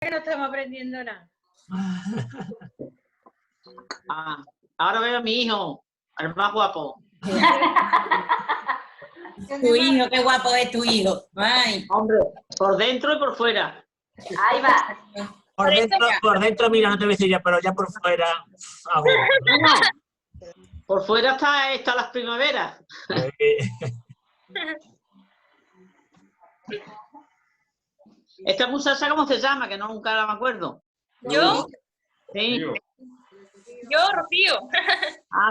que no estamos aprendiendo nada. Ahora veo a mi hijo, el más guapo. Tu hijo, qué guapo es tu hijo. Ay. Hombre, por dentro y por fuera. Ahí va. Por dentro, mira, no te voy a decir ya, pero ya por fuera. Por fuera está las primaveras. Esta muchacha, ¿cómo se llama? Que no nunca la me acuerdo. ¿Yo? Sí. Yo, Rocío.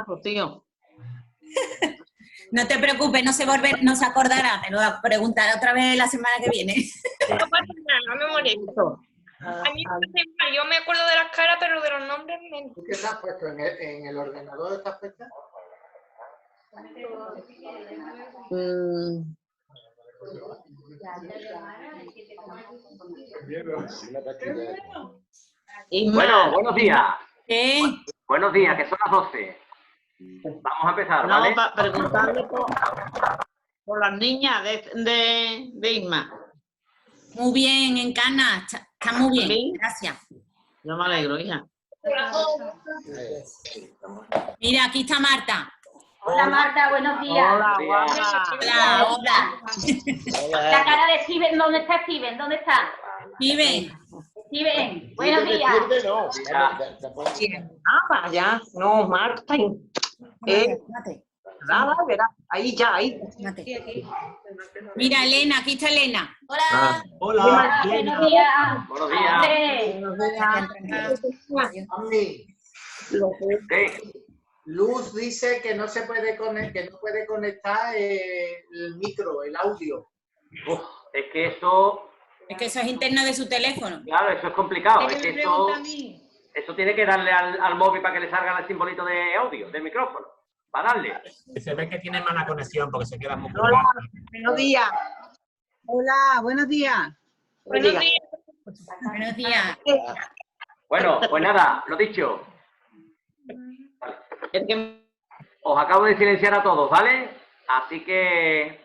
Rocío. No te preocupes, no se acordará, te lo preguntaré otra vez la semana que viene. No pasa nada, no me molesto. A mí me pasa igual, yo me acuerdo de las caras, pero de los nombres menos. ¿Tú qué te has puesto? ¿En el ordenador estás puesta? Bueno, buenos días. ¿Qué? Buenos días, que son las 12. Vamos a empezar, ¿vale? Vamos a preguntarle por las niñas de Isma. Muy bien, en Cana, está muy bien, ¿Sí? gracias. Yo me alegro, hija. Mira, aquí está Marta. Hola Marta, buenos días. Hola, guapa. Hola. La cara de Steven, ¿dónde está Steven? ¿Dónde está? Steven. Steven, buenos días. Vaya. No, Marta. Nada, verá. Ahí ya, ahí. Mira, Elena, aquí está Elena. Hola. Hola. Buenos días. Buenos días. Sí. Luz dice que no se puede puede conectar el micro, el audio. Uf, es que eso, Es que eso es interno de su teléfono. claro, eso es complicado. ¿Qué Es me que pregunta a mí? eso tiene que darle al móvil para que le salga el simbolito de audio, del micrófono. Para darle. Se ve que tiene mala conexión porque se queda muy Hola, buenos días. Hola, buenos días. Buenos días. Buenos días. Bueno, pues nada, lo dicho. Es que Os acabo de silenciar a todos, ¿vale? Así que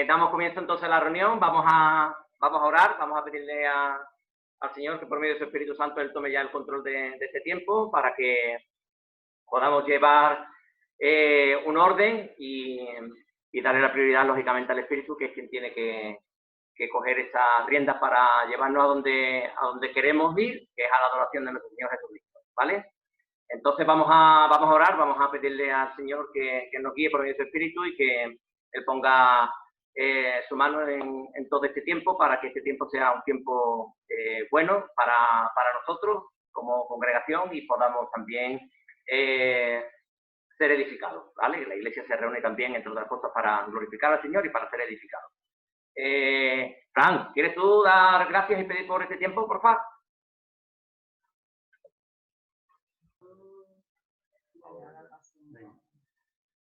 damos comienzo entonces a la reunión. Vamos a orar, vamos a pedirle al Señor que por medio de su Espíritu Santo Él tome ya el control de este tiempo para que podamos llevar un orden y darle la prioridad, lógicamente, al Espíritu, que es quien tiene que coger esas riendas para llevarnos a donde queremos ir, que es a la adoración de nuestro Señor Jesucristo, ¿vale? Entonces vamos a orar, vamos a pedirle al Señor que nos guíe por medio de su Espíritu y que Él ponga su mano en todo este tiempo para que este tiempo sea un tiempo bueno para nosotros como congregación y podamos también ser edificados, ¿vale? La Iglesia se reúne también, entre otras cosas, para glorificar al Señor y para ser edificados. Fran, ¿quieres tú dar gracias y pedir por este tiempo, por favor?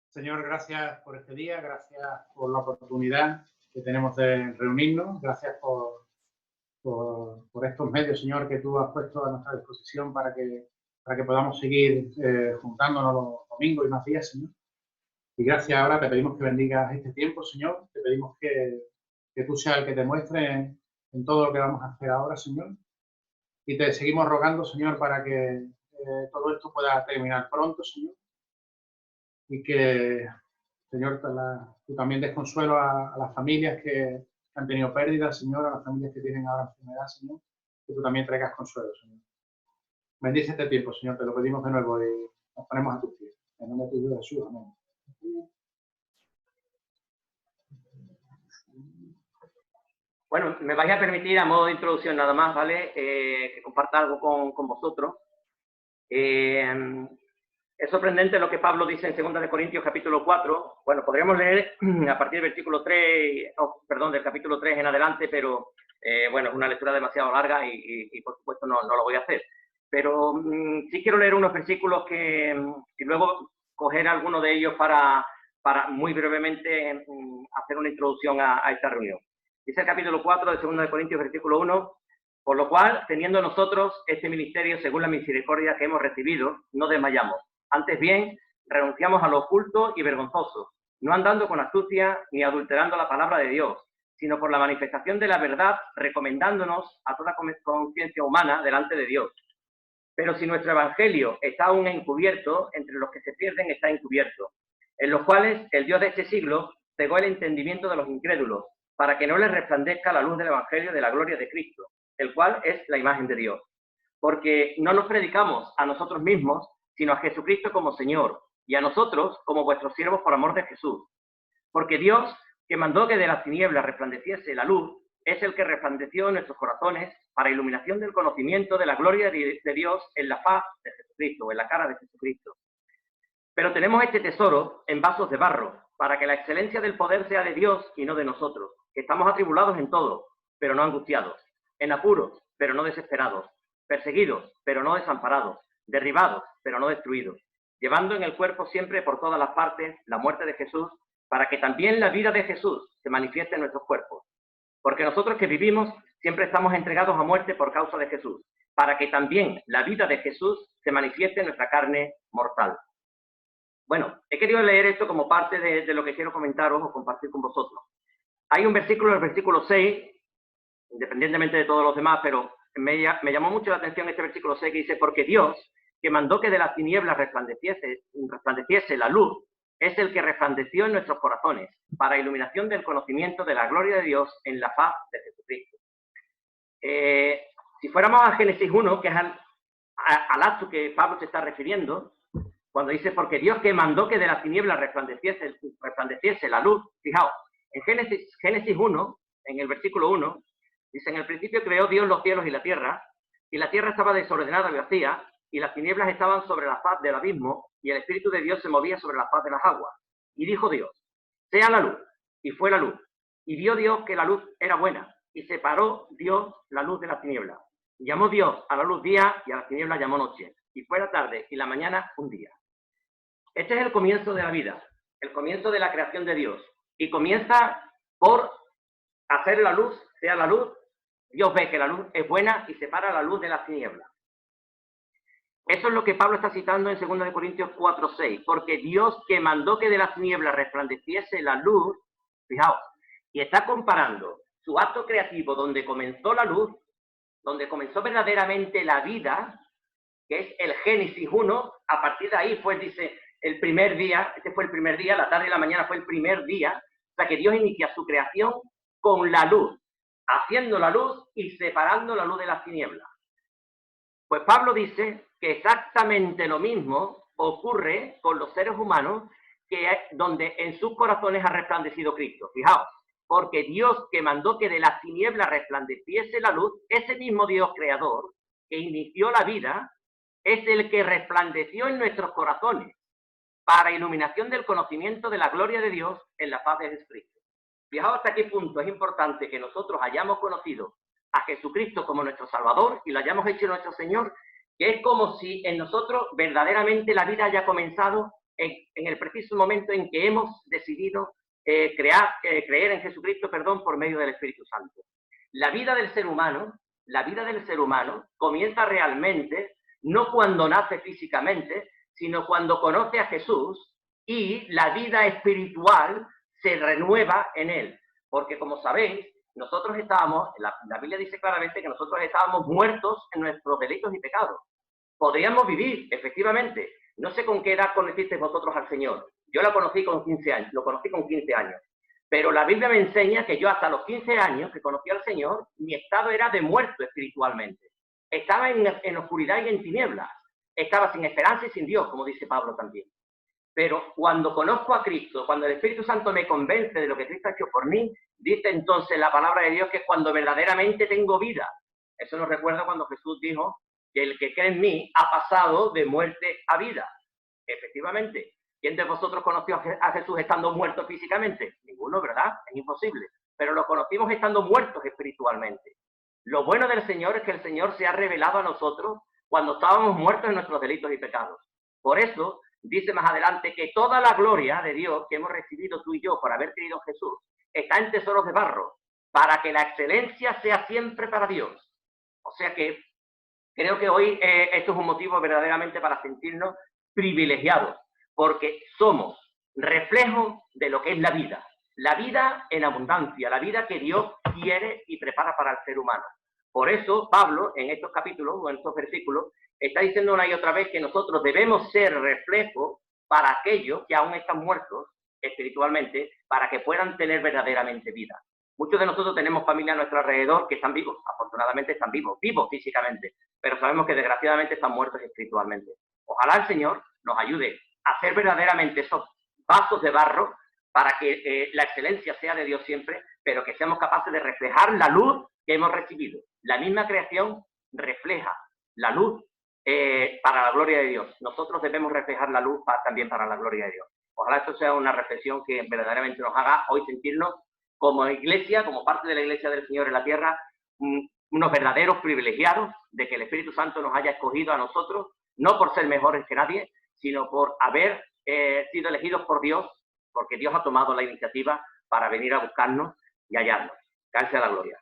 Señor, gracias por este día, gracias por la oportunidad que tenemos de reunirnos, gracias por estos medios, Señor, que tú has puesto a nuestra disposición para que podamos seguir juntándonos los domingos y más días, Señor. Y gracias ahora, te pedimos que bendigas este tiempo, Señor, te pedimos que tú seas el que te muestre en todo lo que vamos a hacer ahora, Señor. Y te seguimos rogando, Señor, para que todo esto pueda terminar pronto, Señor. Y que, Señor, tú también des consuelo a las familias que han tenido pérdidas, Señor, a las familias que tienen ahora enfermedad, Señor, que tú también traigas consuelo, Señor. Bendice este tiempo, Señor, te lo pedimos de nuevo y nos ponemos a tus pies. En nombre de tu Dios Jesús, amén. Bueno, me vais a permitir, a modo de introducción nada más, ¿vale? Que comparta algo con vosotros. Es sorprendente lo que Pablo dice en 2 Corintios capítulo 4. Bueno, podríamos leer a partir del versículo 3, del capítulo 3 en adelante, pero bueno, es una lectura demasiado larga y por supuesto no lo voy a hacer. Pero sí quiero leer unos versículos y luego coger alguno de ellos para muy brevemente hacer una introducción a esta reunión. Dice el capítulo 4 de 2 Corintios, versículo 1, por lo cual, teniendo nosotros este ministerio según la misericordia que hemos recibido, no desmayamos. Antes bien, renunciamos a lo oculto y vergonzoso, no andando con astucia ni adulterando la palabra de Dios, sino por la manifestación de la verdad, recomendándonos a toda conciencia humana delante de Dios. Pero si nuestro evangelio está aún encubierto, entre los que se pierden está encubierto, en los cuales el Dios de este siglo cegó el entendimiento de los incrédulos, para que no les resplandezca la luz del evangelio de la gloria de Cristo, el cual es la imagen de Dios. Porque no nos predicamos a nosotros mismos, sino a Jesucristo como Señor, y a nosotros como vuestros siervos por amor de Jesús. Porque Dios, que mandó que de las tinieblas resplandeciese la luz, es el que resplandeció en nuestros corazones para iluminación del conocimiento de la gloria de Dios en la faz de Jesucristo, en la cara de Jesucristo. Pero tenemos este tesoro en vasos de barro, para que la excelencia del poder sea de Dios y no de nosotros, que estamos atribulados en todo, pero no angustiados, en apuros, pero no desesperados, perseguidos, pero no desamparados, derribados, pero no destruidos, llevando en el cuerpo siempre por todas las partes la muerte de Jesús, para que también la vida de Jesús se manifieste en nuestros cuerpos. Porque nosotros que vivimos siempre estamos entregados a muerte por causa de Jesús, para que también la vida de Jesús se manifieste en nuestra carne mortal. Bueno, he querido leer esto como parte de lo que quiero comentaros o compartir con vosotros. Hay un versículo, el versículo 6, independientemente de todos los demás, pero me llamó mucho la atención este versículo 6 que dice: porque Dios, que mandó que de las tinieblas resplandeciese la luz, es el que resplandeció en nuestros corazones, para iluminación del conocimiento de la gloria de Dios en la faz de Jesucristo. Si fuéramos a Génesis 1, que es al acto que Pablo se está refiriendo, cuando dice, porque Dios que mandó que de las tinieblas resplandeciese la luz, fijaos, en Génesis 1, en el versículo 1, dice, en el principio creó Dios los cielos y la tierra estaba desordenada y vacía, y las tinieblas estaban sobre la faz del abismo, y el Espíritu de Dios se movía sobre la faz de las aguas. Y dijo Dios, sea la luz, y fue la luz. Y vio Dios que la luz era buena, y separó Dios la luz de las tinieblas. Y llamó Dios a la luz día, y a las tinieblas llamó noche. Y fue la tarde, y la mañana un día. Este es el comienzo de la vida, el comienzo de la creación de Dios. Y comienza por hacer la luz, sea la luz. Dios ve que la luz es buena y separa la luz de las tinieblas. Eso es lo que Pablo está citando en 2 Corintios 4:6. Porque Dios que mandó que de las tinieblas resplandeciese la luz, fijaos, y está comparando su acto creativo donde comenzó la luz, donde comenzó verdaderamente la vida, que es el Génesis 1, a partir de ahí fue, dice, el primer día, este fue el primer día, la tarde y la mañana fue el primer día, o sea que Dios inicia su creación con la luz, haciendo la luz y separando la luz de las tinieblas. Pues Pablo dice que exactamente lo mismo ocurre con los seres humanos, donde en sus corazones ha resplandecido Cristo. Fijaos, porque Dios que mandó que de las tinieblas resplandeciese la luz, ese mismo Dios creador que inició la vida, es el que resplandeció en nuestros corazones para iluminación del conocimiento de la gloria de Dios en la faz de Jesucristo. Fijaos hasta qué punto es importante que nosotros hayamos conocido a Jesucristo como nuestro Salvador y lo hayamos hecho nuestro Señor, que es como si en nosotros verdaderamente la vida haya comenzado en el preciso momento en que hemos decidido creer en Jesucristo, por medio del Espíritu Santo. La vida del ser humano comienza realmente no cuando nace físicamente, sino cuando conoce a Jesús y la vida espiritual se renueva en él. Porque como sabéis, nosotros estábamos, la Biblia dice claramente que nosotros estábamos muertos en nuestros delitos y pecados. Podríamos vivir, efectivamente. No sé con qué edad conocisteis vosotros al Señor. Yo lo conocí con 15 años, Pero la Biblia me enseña que yo hasta los 15 años que conocí al Señor, mi estado era de muerto espiritualmente. Estaba en oscuridad y en tinieblas. Estaba sin esperanza y sin Dios, como dice Pablo también. Pero cuando conozco a Cristo, cuando el Espíritu Santo me convence de lo que Cristo ha hecho por mí, dice entonces la palabra de Dios que es cuando verdaderamente tengo vida. Eso nos recuerda cuando Jesús dijo que el que cree en mí ha pasado de muerte a vida. Efectivamente. ¿Quién de vosotros conoció a Jesús estando muerto físicamente? Ninguno, ¿verdad? Es imposible. Pero lo conocimos estando muertos espiritualmente. Lo bueno del Señor es que el Señor se ha revelado a nosotros cuando estábamos muertos en nuestros delitos y pecados. Por eso, dice más adelante que toda la gloria de Dios que hemos recibido tú y yo por haber creído en Jesús está en tesoros de barro, para que la excelencia sea siempre para Dios. O sea que creo que hoy esto es un motivo verdaderamente para sentirnos privilegiados, porque somos reflejo de lo que es la vida. la vida en abundancia, la vida que Dios quiere y prepara para el ser humano. Por eso Pablo, en estos capítulos o en estos versículos, está diciendo una y otra vez que nosotros debemos ser reflejo para aquellos que aún están muertos espiritualmente, para que puedan tener verdaderamente vida. Muchos de nosotros tenemos familia a nuestro alrededor que están vivos, afortunadamente están vivos físicamente, pero sabemos que desgraciadamente están muertos espiritualmente. Ojalá el Señor nos ayude a hacer verdaderamente esos vasos de barro para que la excelencia sea de Dios siempre, pero que seamos capaces de reflejar la luz que hemos recibido. La misma creación refleja la luz para la gloria de Dios. Nosotros debemos reflejar la luz también para la gloria de Dios. Ojalá esto sea una reflexión que verdaderamente nos haga hoy sentirnos como iglesia, como parte de la iglesia del Señor en la tierra, unos verdaderos privilegiados de que el Espíritu Santo nos haya escogido a nosotros, no por ser mejores que nadie, sino por haber sido elegidos por Dios, porque Dios ha tomado la iniciativa para venir a buscarnos y hallarnos. Que a Él sea la gloria.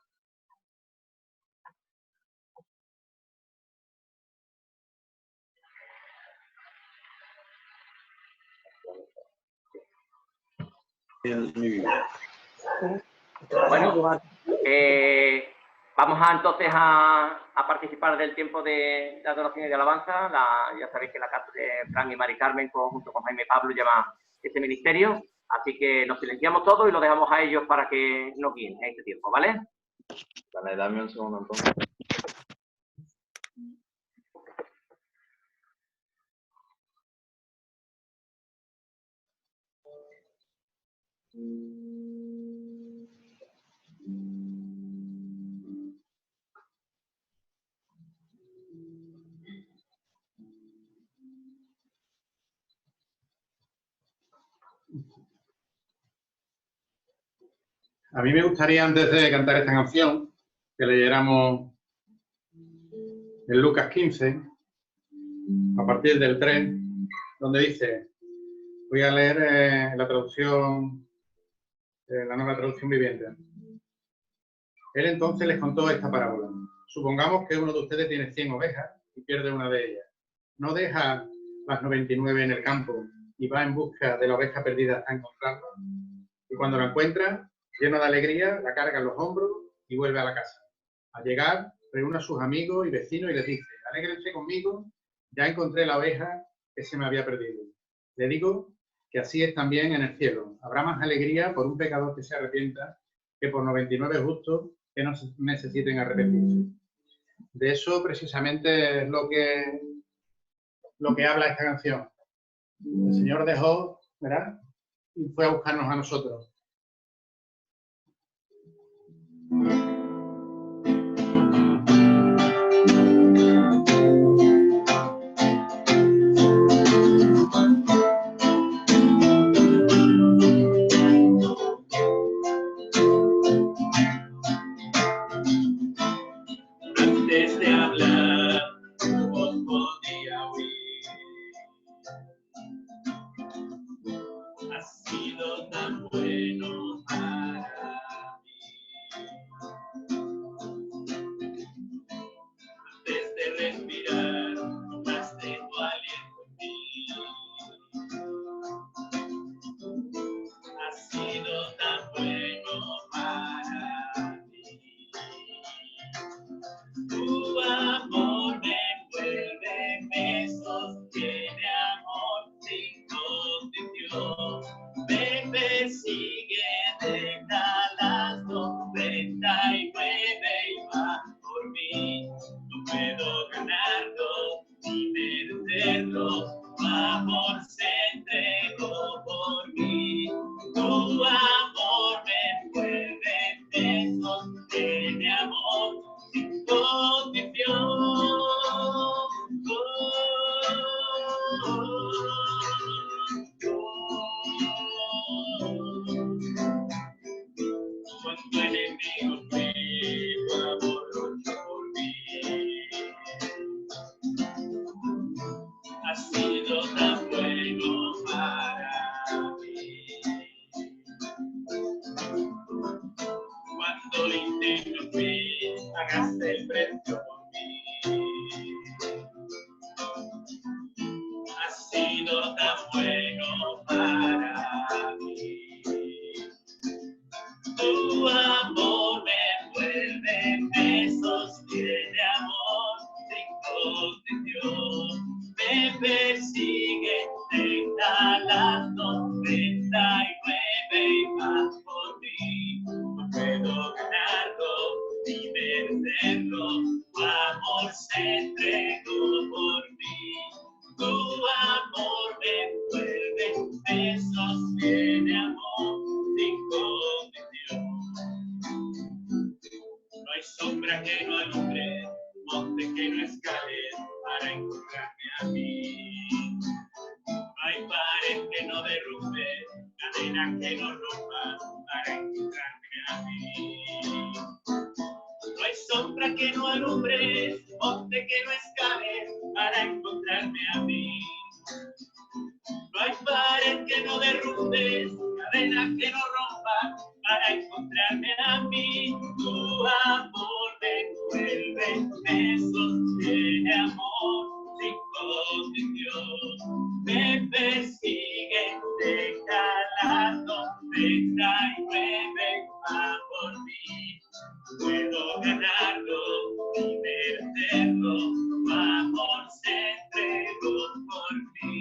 Bueno, vamos entonces a participar del tiempo de adoración y de alabanza. Ya sabéis que la casa de Fran y Mari Carmen, junto con Jaime Pablo, lleva este ministerio. Así que nos silenciamos todos y lo dejamos a ellos para que nos guíen en este tiempo, ¿vale? Vale, dame un segundo entonces. A mí me gustaría, antes de cantar esta canción, que leyéramos en Lucas 15, a partir del 3, donde dice, voy a leer la traducción, la nueva traducción viviente. Él entonces les contó esta parábola. Supongamos que uno de ustedes tiene 100 ovejas y pierde una de ellas. ¿No deja las 99 en el campo y va en busca de la oveja perdida hasta encontrarla? Y cuando la encuentra, lleno de alegría, la carga en los hombros y vuelve a la casa. Al llegar, reúne a sus amigos y vecinos y les dice, alégrense conmigo, ya encontré la oveja que se me había perdido. Le digo que así es también en el cielo. Habrá más alegría por un pecador que se arrepienta que por 99 justos que no necesiten arrepentirse. De eso precisamente es lo que habla esta canción. El Señor dejó, ¿verdad? Y fue a buscarnos a nosotros. Antes de hablar, os podía oír. Ha sido tan bueno para mí. Antes de respirar, tomaste tu aliento en mí. Ha sido tan bueno para mí. Tú hijos de Dios. Me persigue, deja las 99 y más por mí. No puedo ganarlo ni vencerlo, tu amor se entregó por mí. Tu amor me envuelve, me sostiene, amor sin condición. No hay sombra que no alumbre, monte que no escales para encontrarme a mí. No hay pared que no derrumbe, cadena que no rompa para encontrarme a mí. No hay sombra que no alumbre, monte que no escales para encontrarme a mí. No hay pared que no derrumbe, cadena que no rompa para encontrarme a mí. Tu amor me envuelve, me sostiene, amor sin condición. Me persigue, deja las 99 va por mí. Puedo ganarlo y vencerlo, tu amor se entregó por mí.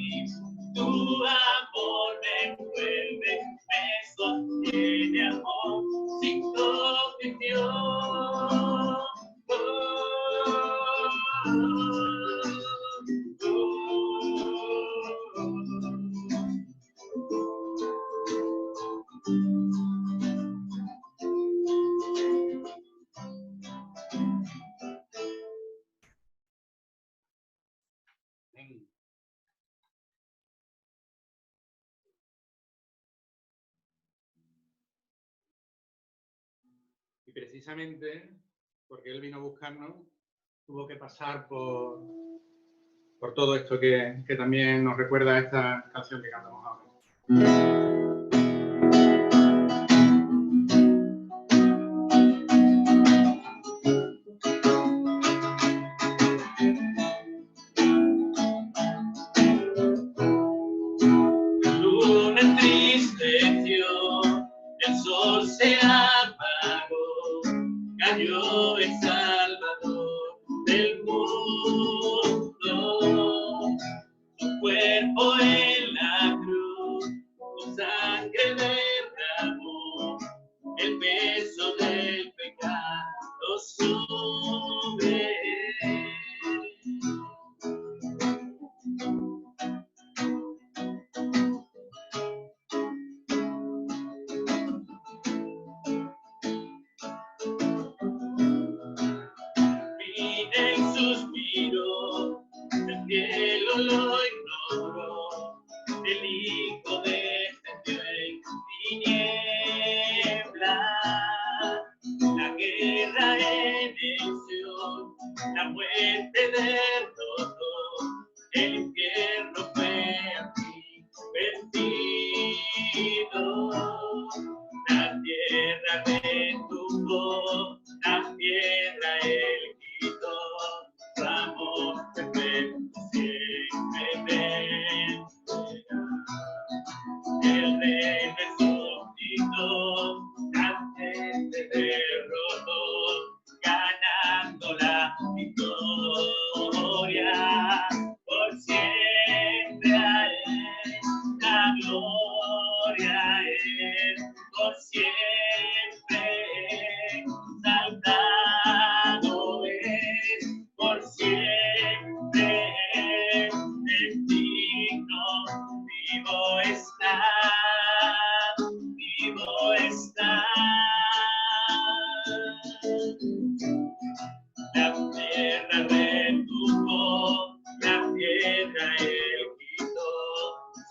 Tu amor me envuelve, me sostiene, amor sin condición. Y precisamente porque él vino a buscarnos, tuvo que pasar por todo esto que también nos recuerda a esta canción que cantamos ahora. El sol se apagó, cayó el Salvador del mundo. Su cuerpo en la cruz, su sangre derramó, el peso del pecado sube. El cielo lo ignoró, el Hijo descendió en tinieblas. La guerra en el Sion, la muerte derrotó, el infierno fue así vencido. La tierra retumbó, la piedra él quitó. Tu amor perfecto siempre vencerá. El Rey resucitó, antes se derrotó, ganando la victoria. Por siempre a Él la gloria a Él, por siempre exaltado es, por siempre es digno, vivo está, vivo está. La tierra retumbó, la piedra él quitó,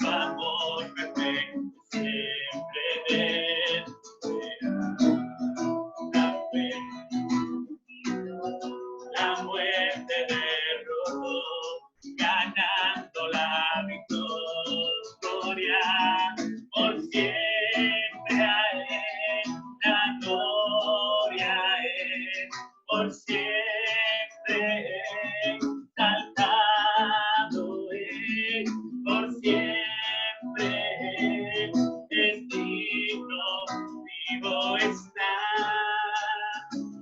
su amor perfecto siempre vencerá. La muerte derrotó, ganando la victoria. Por siempre a él la gloria a él, por siempre exaltado él, por siempre es digno, vivo está,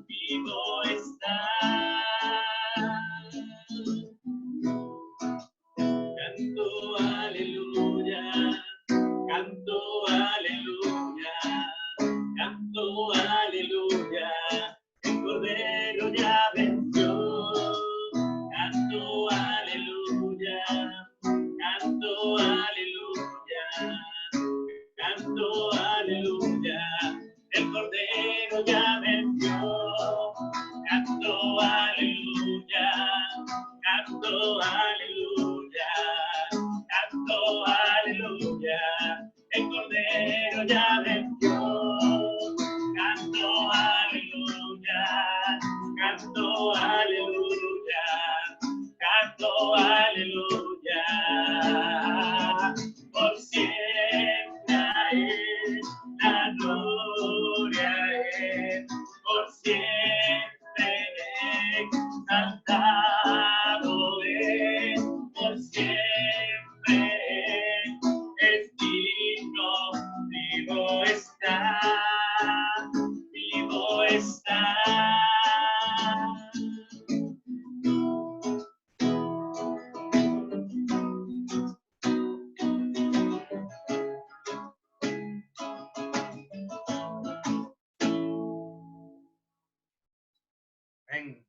vivo está. canto aleluya, canto aleluya, el Cordero ya venció, canto aleluya, canto aleluya, canto aleluya, por siempre a Él la gloria es, por siempre exaltado es, por siempre es digno, vivo está, vivo está. Ven.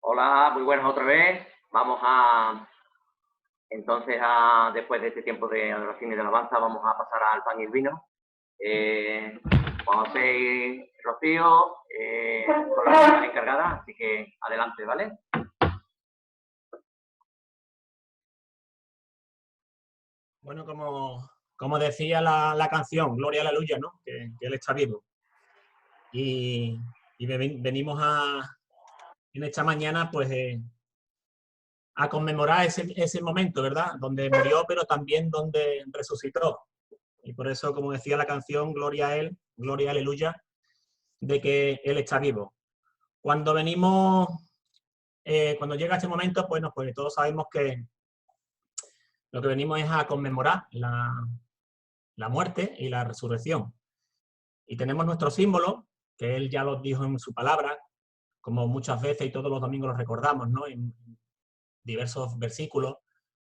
Hola, muy buenas otra vez. Vamos entonces después de este tiempo de adoración y de alabanza, vamos a pasar al pan y el vino. Vamos a hacer Rocío con la persona encargada, así que adelante, ¿vale? Bueno, como decía la canción, Gloria Aleluya, ¿no? Que Él está vivo. Y venimos en esta mañana, pues, a conmemorar ese momento, ¿verdad? Donde murió, pero también donde resucitó. Y por eso, como decía la canción, Gloria a Él, Gloria Aleluya, de que Él está vivo. Cuando venimos, cuando llega este momento, pues todos sabemos que lo que venimos es a conmemorar la muerte y la resurrección. Y tenemos nuestro símbolo, que Él ya lo dijo en su palabra, como muchas veces y todos los domingos lo recordamos, ¿no? En diversos versículos,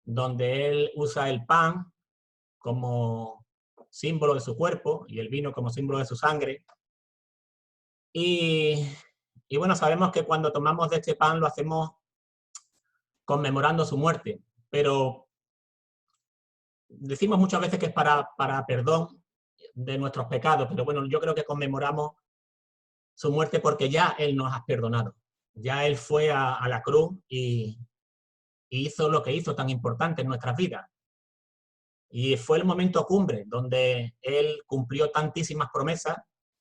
donde Él usa el pan como símbolo de su cuerpo y el vino como símbolo de su sangre. Y bueno, sabemos que cuando tomamos de este pan lo hacemos conmemorando su muerte, pero decimos muchas veces que es para perdón de nuestros pecados, pero bueno, yo creo que conmemoramos su muerte porque ya Él nos ha perdonado. Ya Él fue a la cruz y hizo lo que hizo tan importante en nuestras vidas. Y fue el momento cumbre donde Él cumplió tantísimas promesas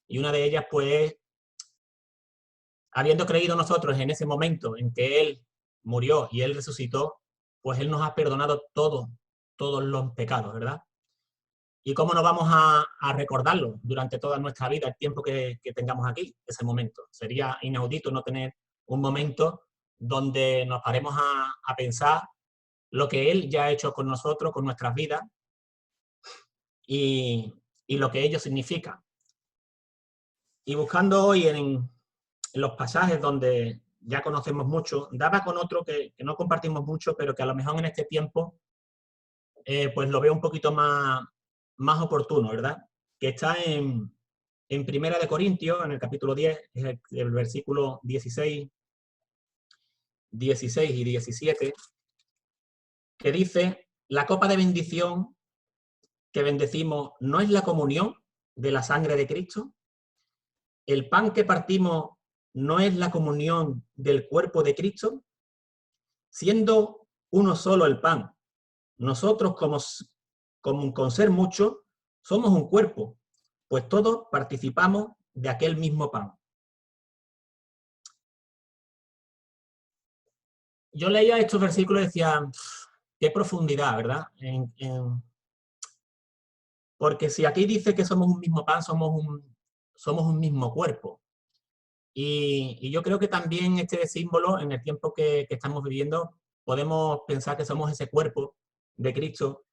y una de ellas, pues, habiendo creído nosotros en ese momento en que Él murió y Él resucitó, pues Él nos ha perdonado todos los pecados, ¿verdad? ¿Y cómo no vamos a recordarlo durante toda nuestra vida, el tiempo que tengamos aquí, ese momento? Sería inaudito no tener un momento donde nos paremos a pensar lo que Él ya ha hecho con nosotros, con nuestras vidas, y lo que ello significa. Y buscando hoy en los pasajes donde ya conocemos mucho, daba con otro que no compartimos mucho, pero que a lo mejor en este tiempo pues lo veo un poquito más oportuno, ¿verdad? Que está en Primera de Corintios, en el capítulo 10, es el versículo 16 y 17, que dice: la copa de bendición que bendecimos no es la comunión de la sangre de Cristo. El pan que partimos no es la comunión del cuerpo de Cristo. Siendo uno solo el pan, nosotros con ser muchos somos un cuerpo, pues todos participamos de aquel mismo pan. Yo leía estos versículos y decía, qué profundidad, ¿verdad? Porque si aquí dice que somos un mismo pan, somos un mismo cuerpo. Y yo creo que también este símbolo, en el tiempo que estamos viviendo, podemos pensar que somos ese cuerpo de Cristo,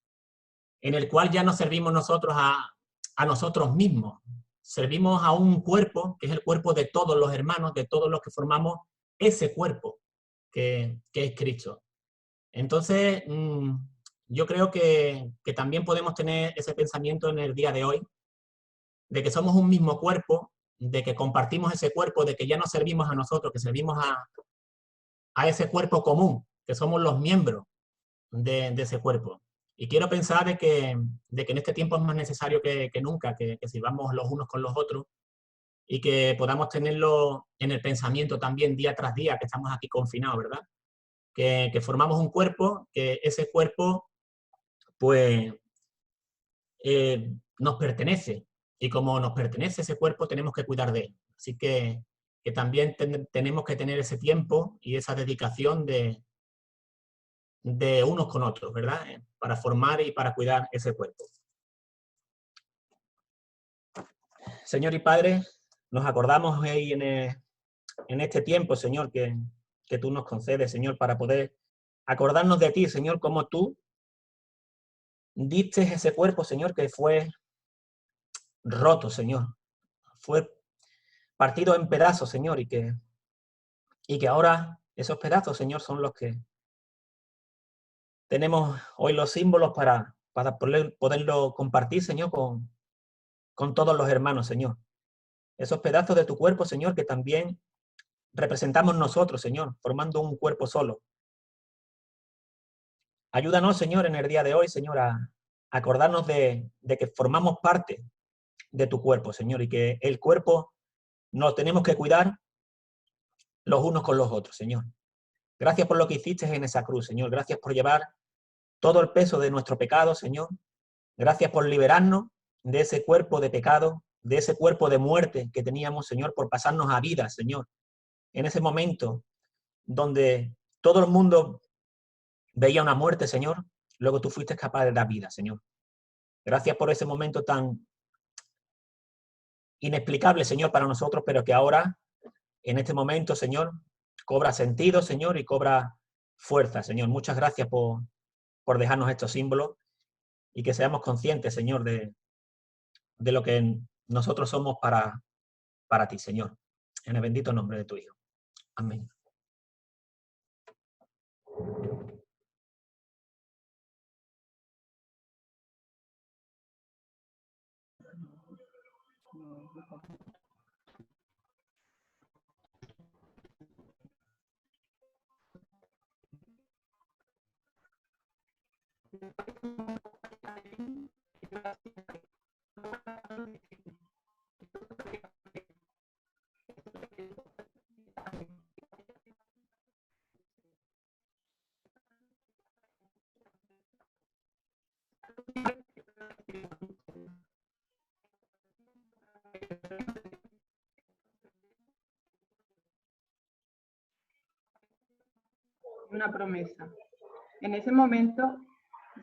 en el cual ya no servimos nosotros a nosotros mismos. Servimos a un cuerpo, que es el cuerpo de todos los hermanos, de todos los que formamos ese cuerpo, que es Cristo. Entonces, yo creo que también podemos tener ese pensamiento en el día de hoy, de que somos un mismo cuerpo, de que compartimos ese cuerpo, de que ya no servimos a nosotros, que servimos a ese cuerpo común, que somos los miembros de ese cuerpo. Y quiero pensar de que en este tiempo es más necesario que nunca, que sirvamos los unos con los otros y que podamos tenerlo en el pensamiento también día tras día, que estamos aquí confinados, ¿verdad? Que formamos un cuerpo, que ese cuerpo, pues, nos pertenece. Y como nos pertenece ese cuerpo, tenemos que cuidar de él. Así que también tenemos que tener ese tiempo y esa dedicación de unos con otros, ¿verdad? Para formar y para cuidar ese cuerpo. Señor y Padre, nos acordamos hoy en este tiempo, Señor, que tú nos concedes, Señor, para poder acordarnos de ti, Señor, como tú diste ese cuerpo, Señor, que fue roto, Señor. Fue partido en pedazos, Señor, y que ahora esos pedazos, Señor, son los que tenemos hoy los símbolos para poderlo compartir, Señor, con todos los hermanos, Señor. Esos pedazos de tu cuerpo, Señor, que también representamos nosotros, Señor, formando un cuerpo solo. Ayúdanos, Señor, en el día de hoy, Señor, a acordarnos de que formamos parte de tu cuerpo, Señor, y que el cuerpo nos tenemos que cuidar los unos con los otros, Señor. Gracias por lo que hiciste en esa cruz, Señor. Gracias por llevar todo el peso de nuestro pecado, Señor. Gracias por liberarnos de ese cuerpo de pecado, de ese cuerpo de muerte que teníamos, Señor, por pasarnos a vida, Señor. En ese momento donde todo el mundo veía una muerte, Señor, luego tú fuiste capaz de dar vida, Señor. Gracias por ese momento tan inexplicable, Señor, para nosotros, pero que ahora, en este momento, Señor, cobra sentido, Señor, y cobra fuerza, Señor. Muchas gracias por dejarnos estos símbolos y que seamos conscientes, Señor, de lo que nosotros somos para ti, Señor. En el bendito nombre de tu Hijo. Amén. Una promesa. En ese momento,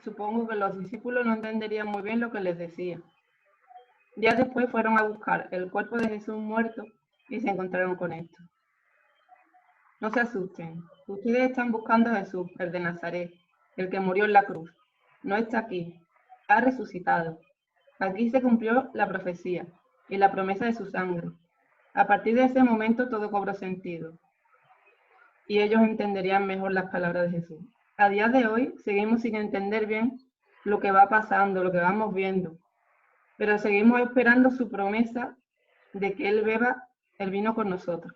supongo que los discípulos no entenderían muy bien lo que les decía. Días después fueron a buscar el cuerpo de Jesús muerto y se encontraron con esto. No se asusten. Ustedes están buscando a Jesús, el de Nazaret, el que murió en la cruz. No está aquí. Ha resucitado. Aquí se cumplió la profecía y la promesa de su sangre. A partir de ese momento todo cobró sentido y ellos entenderían mejor las palabras de Jesús. A día de hoy seguimos sin entender bien lo que va pasando, lo que vamos viendo, pero seguimos esperando su promesa de que Él beba el vino con nosotros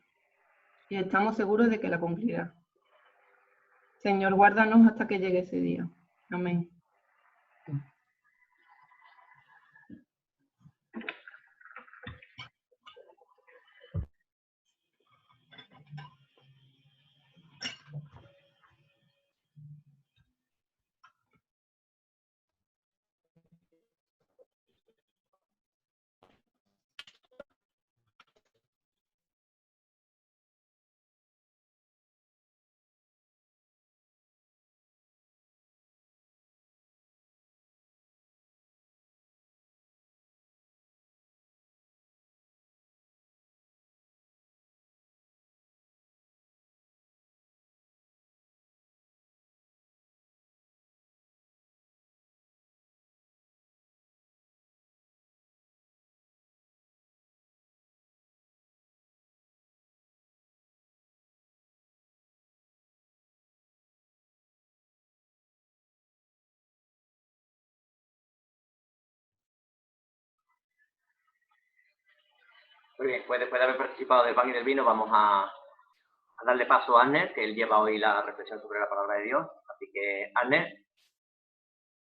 y estamos seguros de que la cumplirá. Señor, guárdanos hasta que llegue ese día. Amén. Muy bien, pues después de haber participado del pan y del vino, vamos a darle paso a Arner, que él lleva hoy la reflexión sobre la palabra de Dios. Así que, Arner,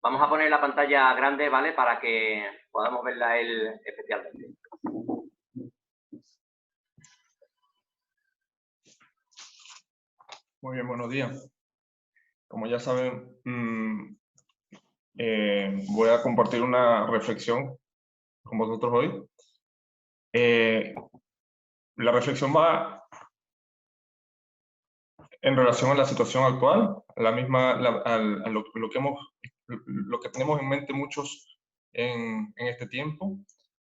vamos a poner la pantalla grande, ¿vale? Para que podamos verla él especialmente. Muy bien, buenos días. Como ya saben, voy a compartir una reflexión con vosotros hoy. La reflexión va en relación a la situación actual, lo que tenemos en mente muchos en este tiempo.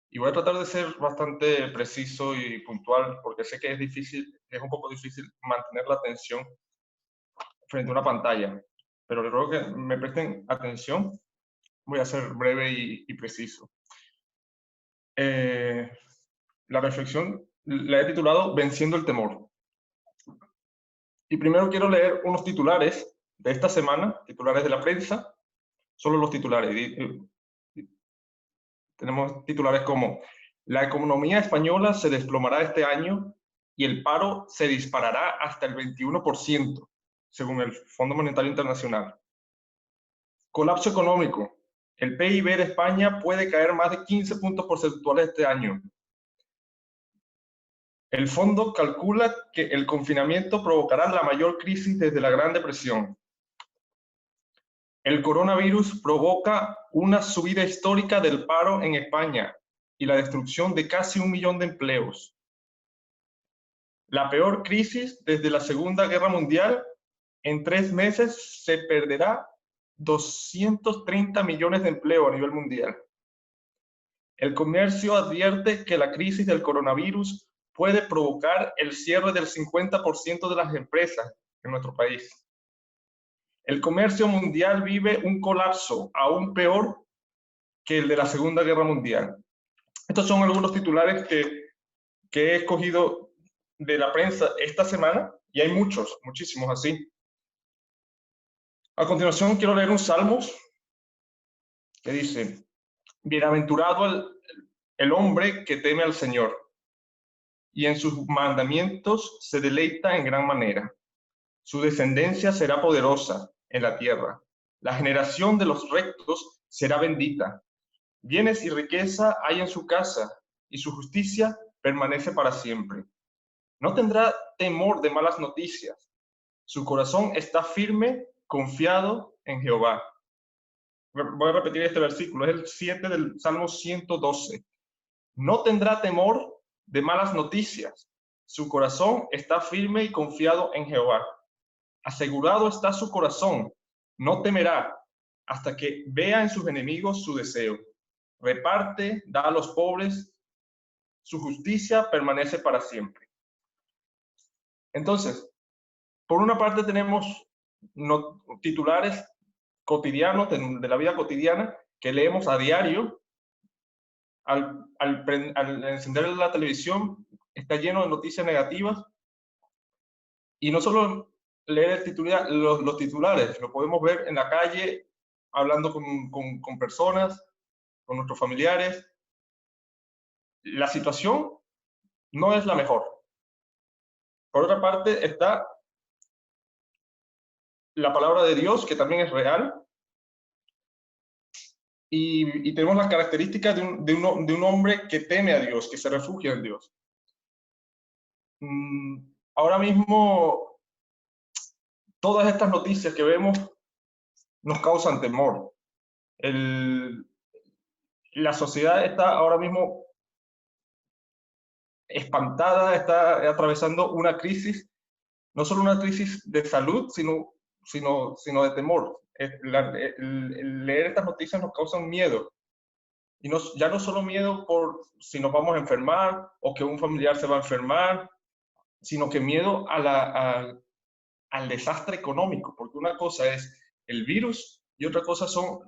Y voy a tratar de ser bastante preciso y puntual, porque sé que es difícil, es un poco difícil mantener la atención frente a una pantalla. Pero les ruego que me presten atención. Voy a ser breve y preciso. La reflexión la he titulado Venciendo el temor. Y primero quiero leer unos titulares de esta semana, titulares de la prensa, solo los titulares. Tenemos titulares como: la economía española se desplomará este año y el paro se disparará hasta el 21%, según el Fondo Monetario Internacional. Colapso económico. El PIB de España puede caer más de 15 puntos porcentuales este año. El fondo calcula que el confinamiento provocará la mayor crisis desde la Gran Depresión. El coronavirus provoca una subida histórica del paro en España y la destrucción de casi 1 millón de empleos. La peor crisis desde la Segunda Guerra Mundial. En 3 meses se perderá 230 millones de empleos a nivel mundial. El comercio advierte que la crisis del coronavirus puede provocar el cierre del 50% de las empresas en nuestro país. El comercio mundial vive un colapso aún peor que el de la Segunda Guerra Mundial. Estos son algunos titulares que he escogido de la prensa esta semana, y hay muchos, muchísimos así. A continuación quiero leer un Salmos que dice: bienaventurado el hombre que teme al Señor, y en sus mandamientos se deleita en gran manera. Su descendencia será poderosa en la tierra. La generación de los rectos será bendita. Bienes y riqueza hay en su casa, y su justicia permanece para siempre. No tendrá temor de malas noticias. Su corazón está firme, confiado en Jehová. Voy a repetir este versículo, es el 7 del Salmo 112. No tendrá temor de malas noticias. Su corazón está firme y confiado en Jehová. Asegurado está su corazón, no temerá hasta que vea en sus enemigos su deseo. Reparte, da a los pobres, su justicia permanece para siempre. Entonces, por una parte tenemos titulares cotidianos de la vida cotidiana que leemos a diario. Al encender la televisión está lleno de noticias negativas, y no solo leer el titular, los titulares, lo podemos ver en la calle, hablando con personas, con nuestros familiares. La situación no es la mejor. Por otra parte está la palabra de Dios, que también es real, y tenemos las características de un hombre que teme a Dios, que se refugia en Dios. Ahora mismo, todas estas noticias que vemos nos causan temor. La sociedad está ahora mismo espantada, está atravesando una crisis, no solo una crisis de salud, sino de temor. El leer estas noticias nos causa un miedo. Y ya no solo miedo por si nos vamos a enfermar o que un familiar se va a enfermar, sino que miedo al desastre económico, porque una cosa es el virus y otra cosa son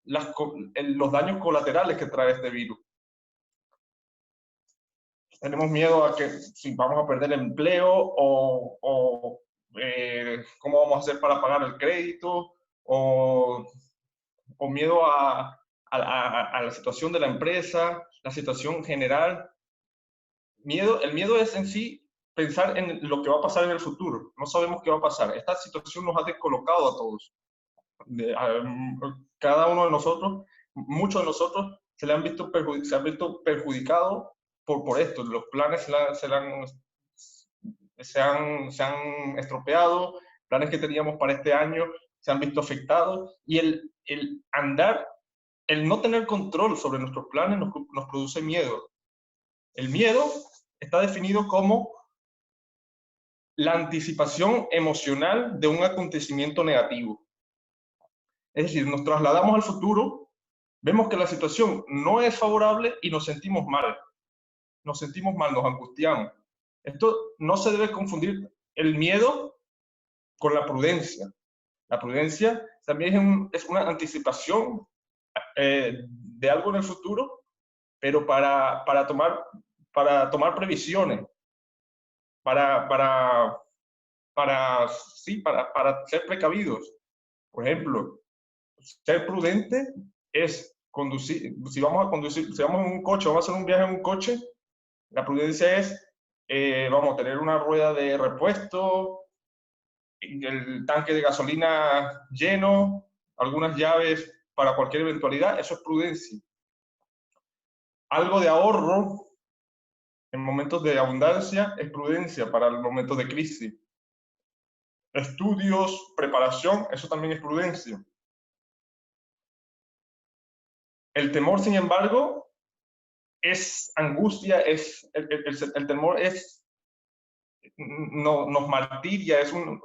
los daños colaterales que trae este virus. Tenemos miedo a que si vamos a perder el empleo o cómo vamos a hacer para pagar el crédito, o miedo a la situación de la empresa, la situación general. El miedo es en sí pensar en lo que va a pasar en el futuro. No sabemos qué va a pasar. Esta situación nos ha descolocado a todos. Cada uno de nosotros, muchos de nosotros, se han visto perjudicados por esto. Los planes se han estropeado, planes que teníamos para este año se han visto afectados, y el no tener control sobre nuestros planes nos produce miedo. El miedo está definido como la anticipación emocional de un acontecimiento negativo. Es decir, nos trasladamos al futuro, vemos que la situación no es favorable y nos sentimos mal. Nos sentimos mal, nos angustiamos. Esto no se debe confundir el miedo con la prudencia. La prudencia también es una anticipación de algo en el futuro, pero para tomar previsiones, para ser precavidos. Por ejemplo, ser prudente es conducir. Si vamos en un coche, vamos a hacer un viaje en un coche, la prudencia es, vamos a tener una rueda de repuesto, el tanque de gasolina lleno, algunas llaves para cualquier eventualidad. Eso es prudencia. Algo de ahorro en momentos de abundancia es prudencia para el momento de crisis. Estudios, preparación, eso también es prudencia. El temor, sin embargo, es angustia, el temor nos martiria, es una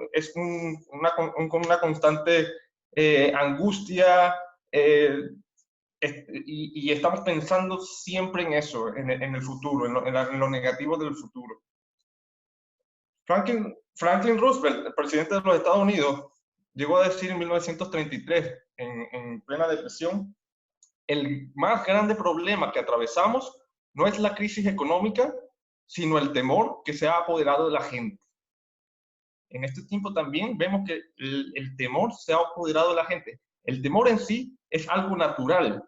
constante angustia, y estamos pensando siempre en eso, en el futuro, en lo negativo del futuro. Franklin Roosevelt, el presidente de los Estados Unidos, llegó a decir en 1933, en plena depresión, el más grande problema que atravesamos no es la crisis económica, sino el temor que se ha apoderado de la gente. En este tiempo también vemos que el temor se ha apoderado de la gente. El temor en sí es algo natural.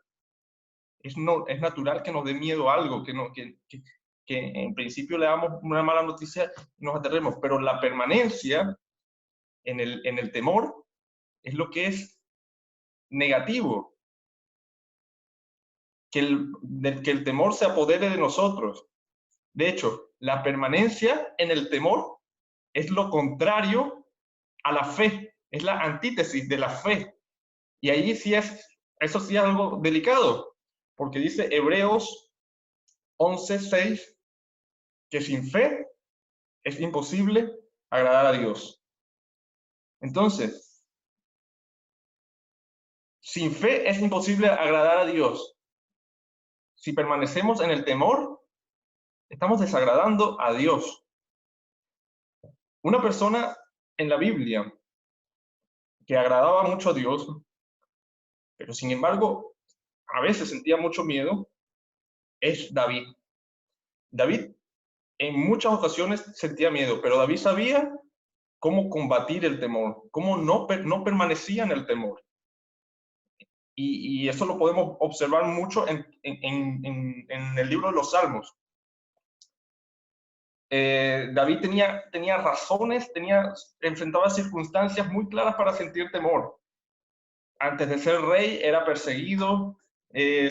Es natural que nos dé miedo a algo, que en principio le damos una mala noticia y nos aterremos, pero la permanencia en el temor es lo que es negativo. Que el temor se apodere de nosotros. De hecho, la permanencia en el temor es lo contrario a la fe, es la antítesis de la fe. Y ahí eso sí es algo delicado, porque dice Hebreos 11:6, que sin fe es imposible agradar a Dios. Entonces, sin fe es imposible agradar a Dios. Si permanecemos en el temor, estamos desagradando a Dios. Una persona en la Biblia que agradaba mucho a Dios, pero sin embargo a veces sentía mucho miedo, es David. David en muchas ocasiones sentía miedo, pero David sabía cómo combatir el temor, cómo no permanecía en el temor. Y eso lo podemos observar mucho en el libro de los Salmos. David tenía razones, enfrentaba circunstancias muy claras para sentir temor. Antes de ser rey era perseguido,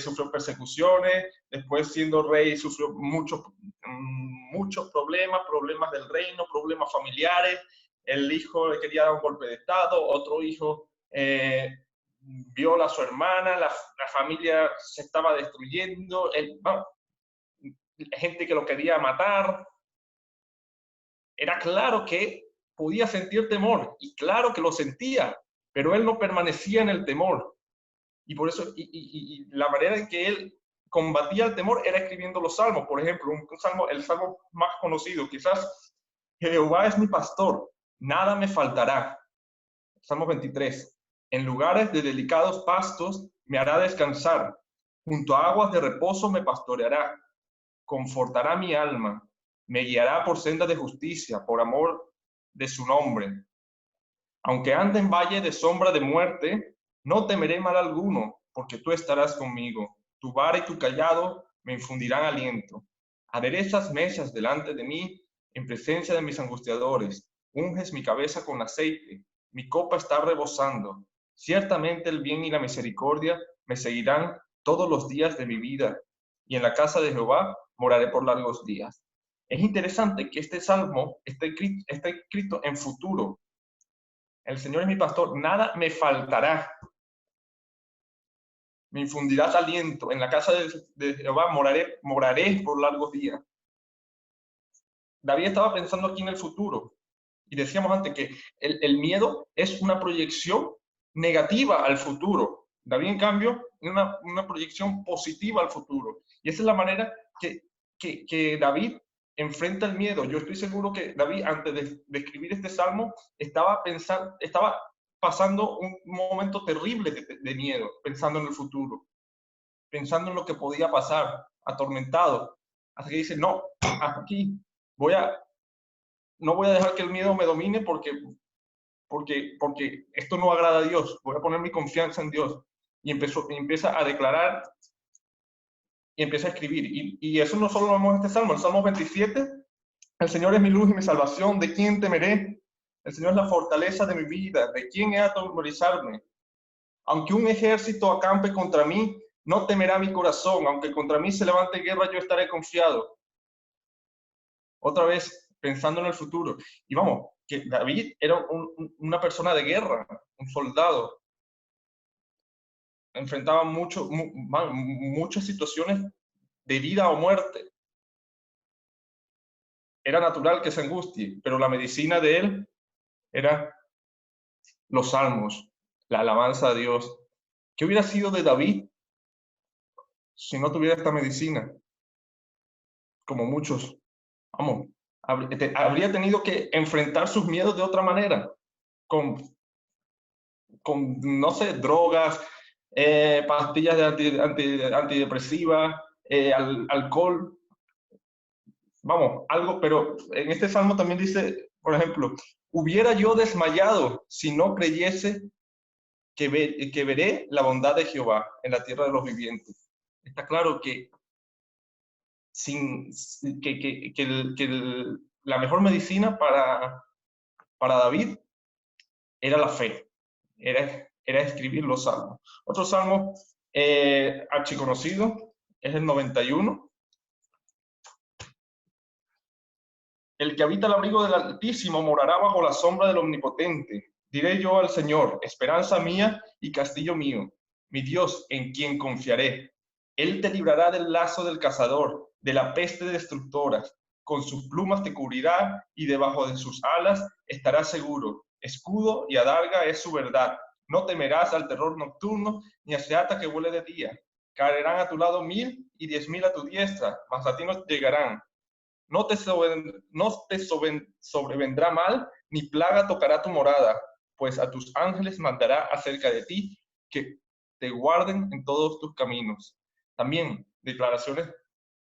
sufrió persecuciones, después siendo rey sufrió muchos problemas del reino, problemas familiares. El hijo le quería dar un golpe de estado, otro hijo viola a su hermana, la familia se estaba destruyendo, gente que lo quería matar. Era claro que podía sentir temor, y claro que lo sentía, pero él no permanecía en el temor. Y por eso, y la manera en que él combatía el temor era escribiendo los salmos. Por ejemplo, el salmo más conocido, quizás: Jehová es mi pastor, nada me faltará. Salmo 23. En lugares de delicados pastos me hará descansar, junto a aguas de reposo me pastoreará, confortará mi alma, me guiará por senda de justicia, por amor de su nombre. Aunque ande en valle de sombra de muerte, no temeré mal alguno, porque tú estarás conmigo. Tu vara y tu cayado me infundirán aliento. Aderezas mesas delante de mí en presencia de mis angustiadores. Unges mi cabeza con aceite, mi copa está rebosando. Ciertamente el bien y la misericordia me seguirán todos los días de mi vida, y en la casa de Jehová moraré por largos días. Es interesante que este salmo está escrito en futuro. El Señor es mi pastor, nada me faltará. Me infundirás aliento. En la casa de Jehová moraré por largos días. David estaba pensando aquí en el futuro. Y decíamos antes que el miedo es una proyección negativa al futuro. David, en cambio, es una proyección positiva al futuro. Y esa es la manera que David enfrenta el miedo. Yo estoy seguro que David, antes de escribir este salmo, estaba pasando un momento terrible de miedo, pensando en el futuro, pensando en lo que podía pasar, atormentado. Así que dice, no, hasta aquí, no voy a dejar que el miedo me domine porque esto no agrada a Dios. Voy a poner mi confianza en Dios. Y empieza a declarar y empieza a escribir. Y eso no solo lo vemos en este salmo. El Salmo 27, el Señor es mi luz y mi salvación. ¿De quién temeré? El Señor es la fortaleza de mi vida. ¿De quién he de atemorizarme? Aunque un ejército acampe contra mí, no temerá mi corazón. Aunque contra mí se levante guerra, yo estaré confiado. Otra vez, pensando en el futuro. Y vamos, que David era una persona de guerra, un soldado. Enfrentaba muchas situaciones de vida o muerte. Era natural que se angustie, pero la medicina de él era los salmos, la alabanza a Dios. ¿Qué hubiera sido de David si no tuviera esta medicina? Como muchos, vamos, habría tenido que enfrentar sus miedos de otra manera, con no sé, drogas, pastillas antidepresivas, alcohol, vamos, algo, pero en este salmo también dice, por ejemplo, hubiera yo desmayado si no creyese que veré la bondad de Jehová en la tierra de los vivientes. Está claro que la mejor medicina para David era la fe, era escribir los salmos. Otro salmo archiconocido es el 91. El que habita el abrigo del Altísimo morará bajo la sombra del Omnipotente. Diré yo al Señor, esperanza mía y castillo mío, mi Dios en quien confiaré. Él te librará del lazo del cazador, de la peste destructora. Con sus plumas te cubrirá y debajo de sus alas estarás seguro. Escudo y adarga es su verdad. No temerás al terror nocturno, ni a seata que vuele de día. Caerán a tu lado 1000 y 10.000 a tu diestra, mas a ti no llegarán. No te sobrevendrá mal, ni plaga tocará tu morada, pues a tus ángeles mandará acerca de ti, que te guarden en todos tus caminos. También declaraciones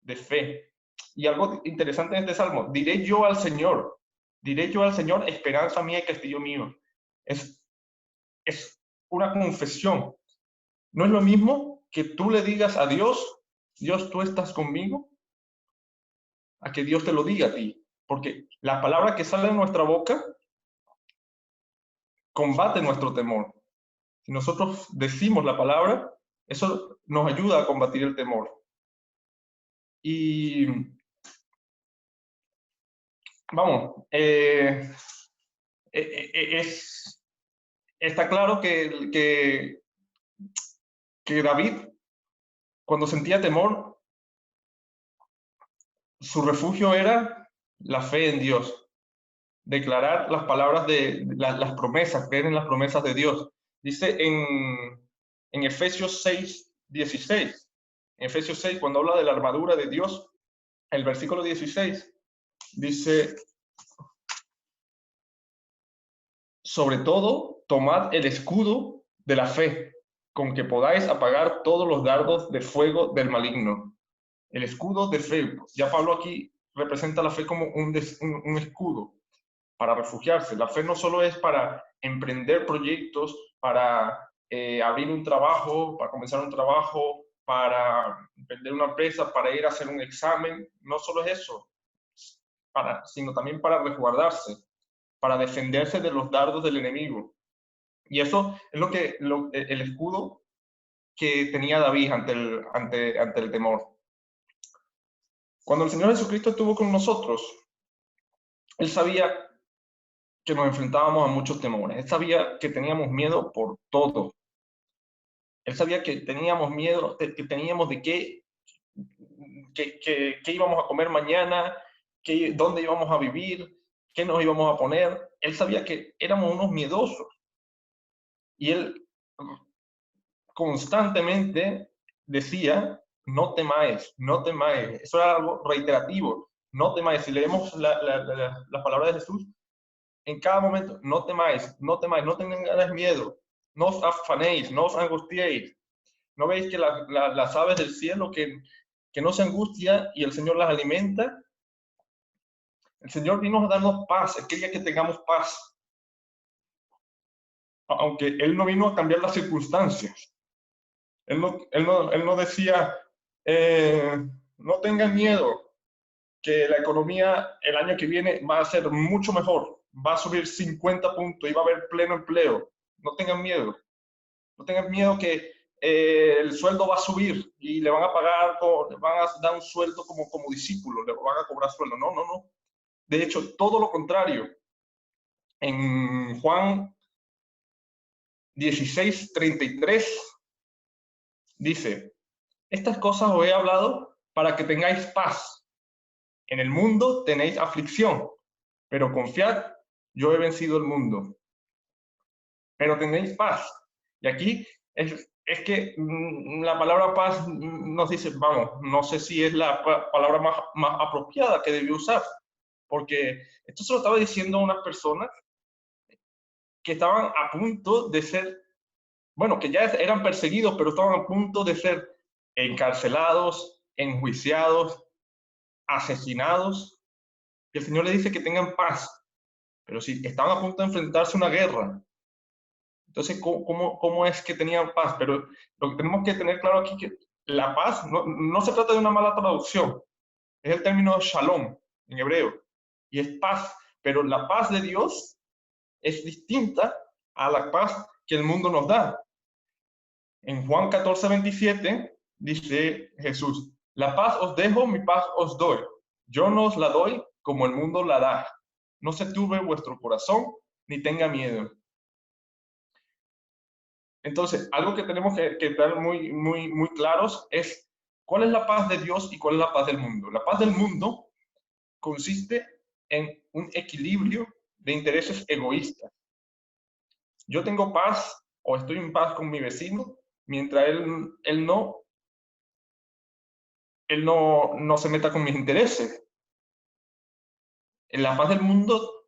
de fe. Y algo interesante en este salmo, diré yo al Señor, esperanza mía y castillo mío. Es una confesión. No es lo mismo que tú le digas a Dios, Dios, tú estás conmigo, a que Dios te lo diga a ti. Porque la palabra que sale de nuestra boca combate nuestro temor. Si nosotros decimos la palabra, eso nos ayuda a combatir el temor. Y vamos, está claro que David, cuando sentía temor, su refugio era la fe en Dios, declarar las palabras de las promesas, creer en las promesas de Dios. Dice en Efesios 6:16, en Efesios 6, cuando habla de la armadura de Dios, el versículo 16, dice, sobre todo, tomad el escudo de la fe, con que podáis apagar todos los dardos de fuego del maligno. El escudo de fe. Ya Pablo aquí representa la fe como un escudo para refugiarse. La fe no solo es para emprender proyectos, para abrir un trabajo, para comenzar un trabajo, para emprender una empresa, para ir a hacer un examen. No solo es eso. sino también para resguardarse, para defenderse de los dardos del enemigo. Y eso es el escudo que tenía David ante el temor. Cuando el Señor Jesucristo estuvo con nosotros, Él sabía que nos enfrentábamos a muchos temores. Él sabía que teníamos miedo por todo. Él sabía que teníamos miedo, que teníamos de qué íbamos a comer mañana, dónde íbamos a vivir, qué nos íbamos a poner. Él sabía que éramos unos miedosos. Y Él constantemente decía, no temáis, no temáis. Eso era algo reiterativo. No temáis. Si leemos la palabra de Jesús, en cada momento, no temáis, no temáis, no tengáis miedo, no os afanéis, no os angustiéis. ¿No veis que las aves del cielo que no se angustian y el Señor las alimenta? El Señor vino a darnos paz, Él quería que tengamos paz. Aunque Él no vino a cambiar las circunstancias. Él no decía, no tengan miedo, que la economía el año que viene va a ser mucho mejor, va a subir 50 puntos y va a haber pleno empleo. No tengan miedo. No tengan miedo que el sueldo va a subir y le van a pagar, le van a dar un sueldo como discípulo, le van a cobrar sueldo. No, no, no. De hecho, todo lo contrario. En Juan 16:33 dice, estas cosas os he hablado para que tengáis paz. En el mundo tenéis aflicción, pero confiad, yo he vencido el mundo. Pero tenéis paz. Y aquí es que la palabra paz nos dice, vamos, no sé si es la palabra más apropiada que debió usar, porque esto se lo estaba diciendo a unas personas que estaban a punto de ser, bueno, que ya eran perseguidos, pero estaban a punto de ser encarcelados, enjuiciados, asesinados. Y el Señor le dice que tengan paz, pero si estaban a punto de enfrentarse a una guerra. Entonces, ¿cómo es que tenían paz? Pero lo que tenemos que tener claro aquí es que la paz no se trata de una mala traducción. Es el término shalom en hebreo. Y es paz. Pero la paz de Dios es distinta a la paz que el mundo nos da. En Juan 14:27 dice Jesús, la paz os dejo, mi paz os doy. Yo no os la doy como el mundo la da. No se turbe vuestro corazón, ni tenga miedo. Entonces, algo que tenemos que estar muy claros es cuál es la paz de Dios y cuál es la paz del mundo. La paz del mundo consiste en un equilibrio de intereses egoístas. Yo tengo paz o estoy en paz con mi vecino mientras él no se meta con mis intereses. La paz del mundo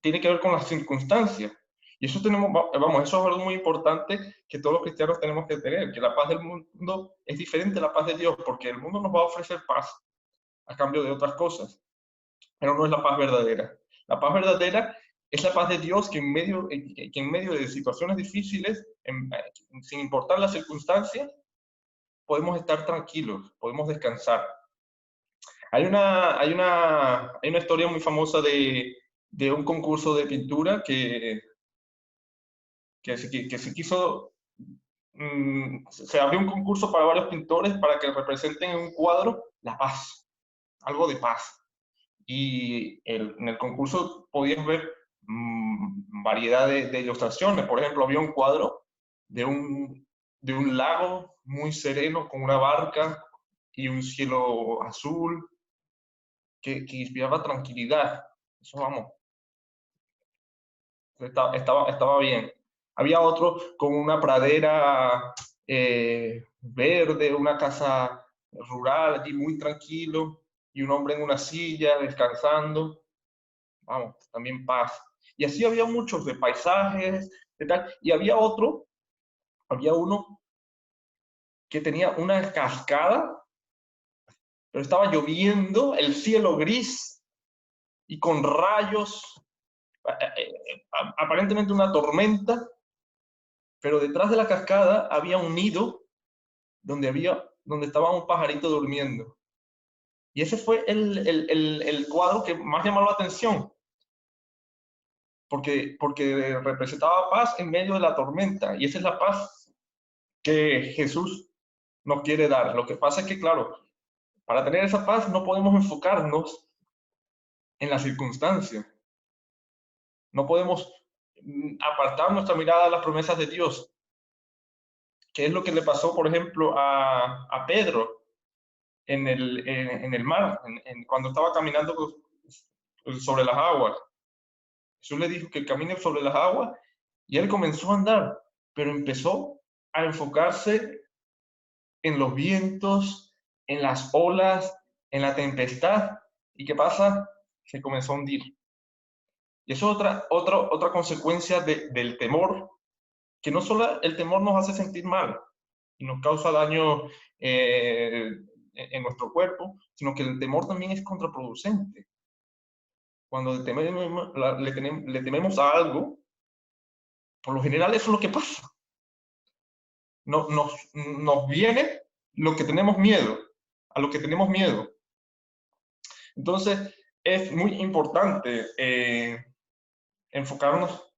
tiene que ver con las circunstancias. Y eso eso es algo muy importante que todos los cristianos tenemos que tener, que la paz del mundo es diferente a la paz de Dios, porque el mundo nos va a ofrecer paz a cambio de otras cosas, pero no es la paz verdadera. La paz verdadera es la paz de Dios que en medio de situaciones difíciles, sin importar las circunstancias, podemos estar tranquilos, podemos descansar. Hay una historia muy famosa de un concurso de pintura que se quiso, se abrió un concurso para varios pintores para que representen en un cuadro la paz, algo de paz. Y en el concurso podías ver variedad de ilustraciones. Por ejemplo, había un cuadro de un lago muy sereno con una barca y un cielo azul que inspiraba tranquilidad. Eso, vamos, estaba bien. Había otro con una pradera verde, una casa rural allí muy tranquilo y un hombre en una silla descansando. Vamos, también paz. Y así había muchos de paisajes, de tal. Y había uno que tenía una cascada, pero estaba lloviendo, el cielo gris y con rayos, aparentemente una tormenta. Pero detrás de la cascada había un nido donde estaba un pajarito durmiendo. Y ese fue el cuadro que más llamó la atención, porque representaba paz en medio de la tormenta, y esa es la paz que Jesús nos quiere dar. Lo que pasa es que, claro, para tener esa paz no podemos enfocarnos en las circunstancias. No podemos apartar nuestra mirada de las promesas de Dios. ¿Qué es lo que le pasó, por ejemplo, a Pedro en el mar, cuando estaba caminando sobre las aguas? Jesús le dijo que camine sobre las aguas y él comenzó a andar, pero empezó a enfocarse en los vientos, en las olas, en la tempestad. ¿Y qué pasa? Se comenzó a hundir. Y eso es otra consecuencia del temor, que no solo el temor nos hace sentir mal y nos causa daño en nuestro cuerpo, sino que el temor también es contraproducente. Cuando le tememos a algo, por lo general eso es lo que pasa. Nos viene lo que tenemos miedo, a lo que tenemos miedo. Entonces, es muy importante enfocarnos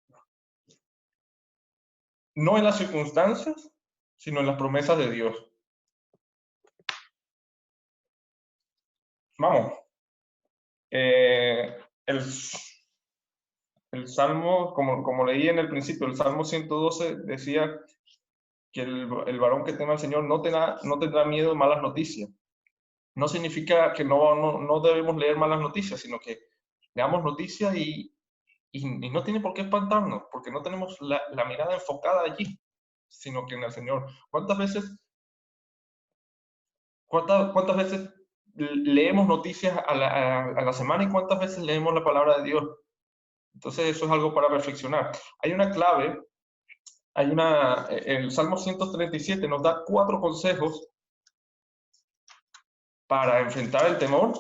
no en las circunstancias, sino en las promesas de Dios. Vamos. El Salmo, como leí en el principio, el Salmo 112 decía que el varón que teme al Señor no tendrá miedo de malas noticias. No significa que no debemos leer malas noticias, sino que leamos noticias y no tiene por qué espantarnos, porque no tenemos la mirada enfocada allí, sino que en el Señor. ¿Cuántas veces leemos noticias a la semana y cuántas veces leemos la palabra de Dios? Entonces eso es algo para reflexionar. Hay una clave, el Salmo 137 nos da 4 consejos para enfrentar el temor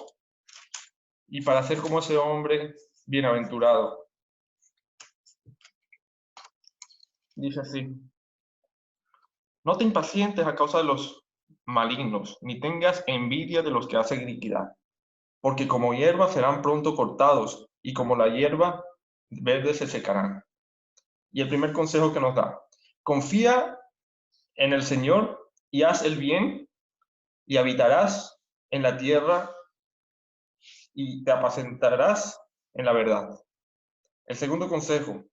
y para ser como ese hombre bienaventurado. Dice así: no te impacientes a causa de los malignos, ni tengas envidia de los que hacen iniquidad, porque como hierba serán pronto cortados, y como la hierba verde se secarán. Y el primer consejo que nos da: confía en el Señor y haz el bien, y habitarás en la tierra y te apacentarás en la verdad. El segundo consejo,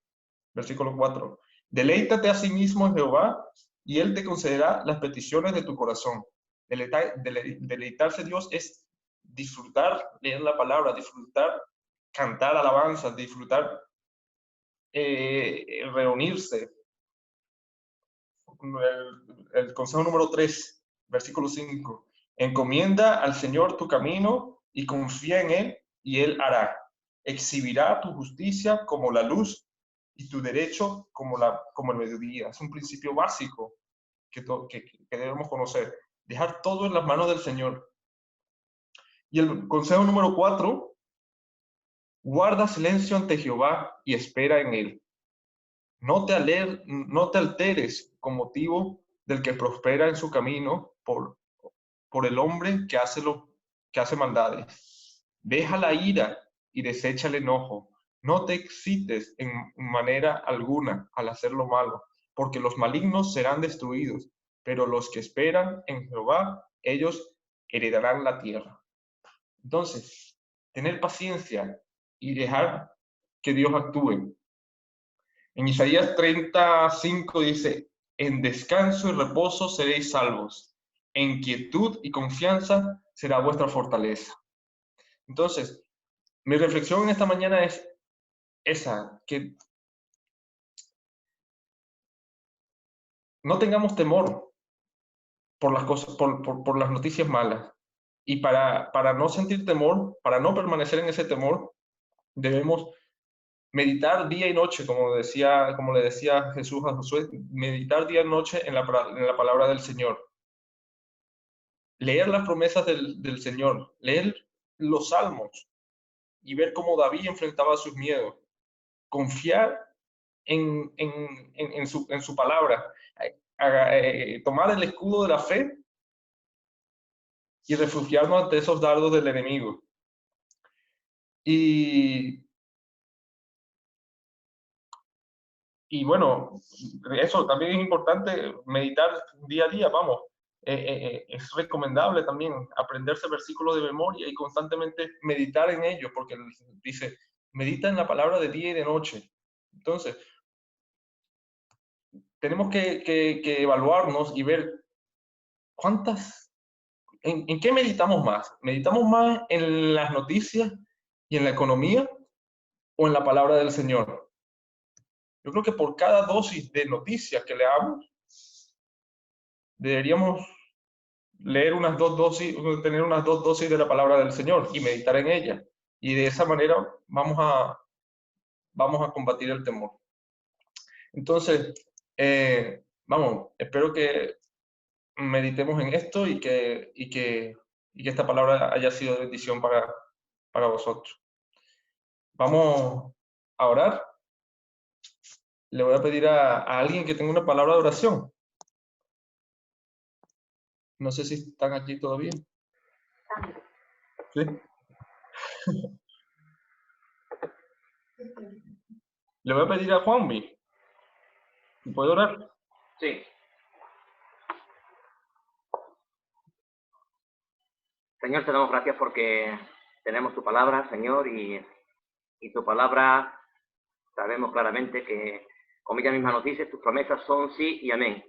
versículo 4: deleítate a sí mismo en Jehová, y Él te concederá las peticiones de tu corazón. Deleitarse Dios es disfrutar, leer la palabra, disfrutar, cantar alabanzas, disfrutar reunirse. El consejo número 3, versículo 5: encomienda al Señor tu camino y confía en Él, y Él hará. Exhibirá tu justicia como la luz y tu derecho como el mediodía. Es un principio básico que debemos conocer. Dejar todo en las manos del Señor. Y el consejo número 4: guarda silencio ante Jehová y espera en Él. No te alteres con motivo del que prospera en su camino por el hombre que hace maldades. Deja la ira y desecha el enojo. No te excites en manera alguna al hacer lo malo, porque los malignos serán destruidos, pero los que esperan en Jehová, ellos heredarán la tierra. Entonces, tener paciencia y dejar que Dios actúe. En Isaías 35 dice: en descanso y reposo seréis salvos, en quietud y confianza será vuestra fortaleza. Entonces, mi reflexión en esta mañana es esa, que no tengamos temor por las cosas, por las noticias malas. Y para no sentir temor, para no permanecer en ese temor, debemos meditar día y noche, como le decía Jesús a Josué, meditar día y noche en la palabra del Señor. Leer las promesas del Señor, leer los salmos y ver cómo David enfrentaba sus miedos. Confiar en su palabra. Tomar el escudo de la fe y refugiarnos ante esos dardos del enemigo. Y bueno, eso también es importante, meditar día a día, vamos. Es recomendable también aprenderse versículos de memoria y constantemente meditar en ellos, porque dice, medita en la palabra de día y de noche. Entonces, tenemos que evaluarnos y ver ¿en qué meditamos más? ¿Meditamos más en las noticias y en la economía o en la palabra del Señor? Yo creo que por cada dosis de noticias que leamos, deberíamos leer unas 2 dosis, tener unas 2 dosis de la palabra del Señor y meditar en ella. Y de esa manera vamos a combatir el temor. Entonces, vamos, espero que meditemos en esto y que esta palabra haya sido de bendición para vosotros. Vamos a orar. Le voy a pedir a alguien que tenga una palabra de oración. No sé si están aquí todavía. ¿Sí? Le voy a pedir a Juanmi. ¿Puede orar? Sí. Señor, te damos gracias porque tenemos tu palabra, Señor, y tu palabra sabemos claramente que, como ella misma nos dice, tus promesas son sí y amén.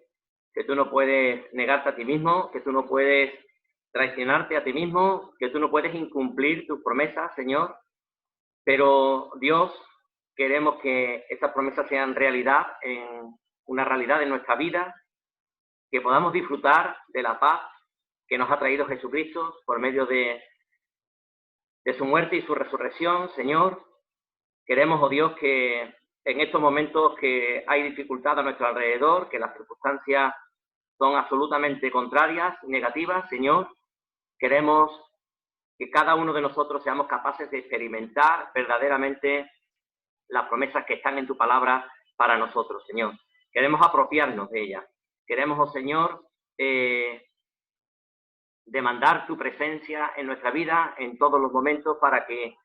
Que tú no puedes negarte a ti mismo, que tú no puedes traicionarte a ti mismo, que tú no puedes incumplir tus promesas, Señor. Pero, Dios, queremos que esas promesas sean realidad, una realidad en nuestra vida, que podamos disfrutar de la paz que nos ha traído Jesucristo por medio de su muerte y su resurrección, Señor. Queremos, oh Dios, que en estos momentos que hay dificultad a nuestro alrededor, que las circunstancias son absolutamente contrarias, negativas, Señor, queremos que cada uno de nosotros seamos capaces de experimentar verdaderamente las promesas que están en tu palabra para nosotros, Señor. Queremos apropiarnos de ellas. Queremos, oh Señor, demandar tu presencia en nuestra vida en todos los momentos para que,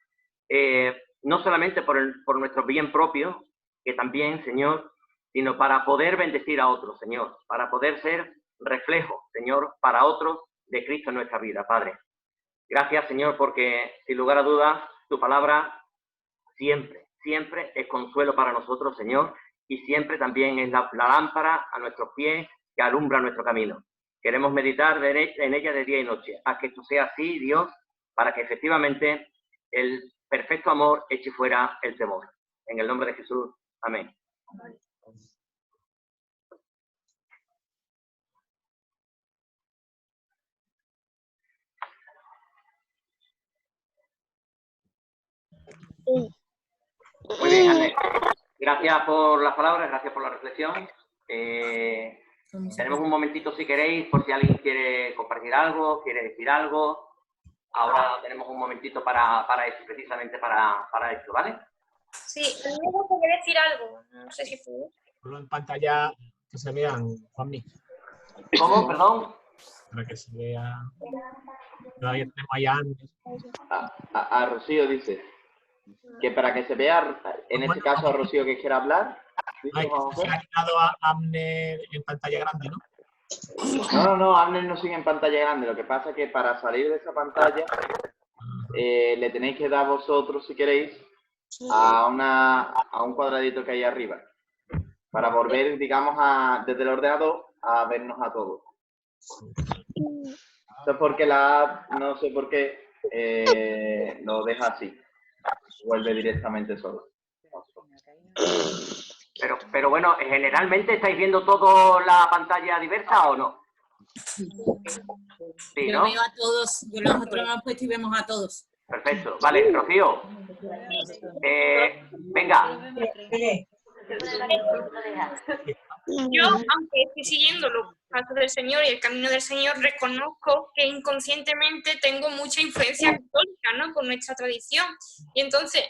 no solamente por nuestro bien propio, que también, Señor, sino para poder bendecir a otros, Señor, para poder ser reflejo, Señor, para otros de Cristo en nuestra vida, Padre. Gracias, Señor, porque sin lugar a dudas, tu palabra siempre es consuelo para nosotros, Señor, y siempre también es la lámpara a nuestros pies que alumbra nuestro camino. Queremos meditar en ella de día y noche. Haz que esto sea así, Dios, para que efectivamente el perfecto amor eche fuera el temor. En el nombre de Jesús. Amén. Muy bien, Anne. Gracias por las palabras, gracias por la reflexión. Tenemos un momentito, si queréis, por si alguien quiere compartir algo, quiere decir algo. Ahora tenemos un momentito para eso, precisamente para esto, ¿vale? Sí, a mí me gustaría decir algo. No sé si puedo. Ponlo en pantalla que se vean, Juanmi. ¿Cómo? Perdón. Para que se vea. Todavía tenemos allá antes. A Rocío dice que para que se vea, en este caso a Rocío que quiera hablar. Se ha quedado a Amner en pantalla grande, ¿no? No, Amner no sigue en pantalla grande. Lo que pasa es que para salir de esa pantalla le tenéis que dar vosotros, si queréis, a un cuadradito que hay arriba. Para volver, digamos, desde el ordenador a vernos a todos. Eso es porque la app, no sé por qué, lo deja así. Vuelve directamente solo. Pero bueno, generalmente estáis viendo toda la pantalla diversa o no. Sí, Yo ¿no? veo a todos, nosotros lo hemos puesto y vemos a todos. Perfecto. Vale, Rocío. Venga. Yo, aunque estoy siguiendo los pasos del Señor y el camino del Señor, reconozco que inconscientemente tengo mucha influencia católica, ¿no? Por nuestra tradición. Y entonces,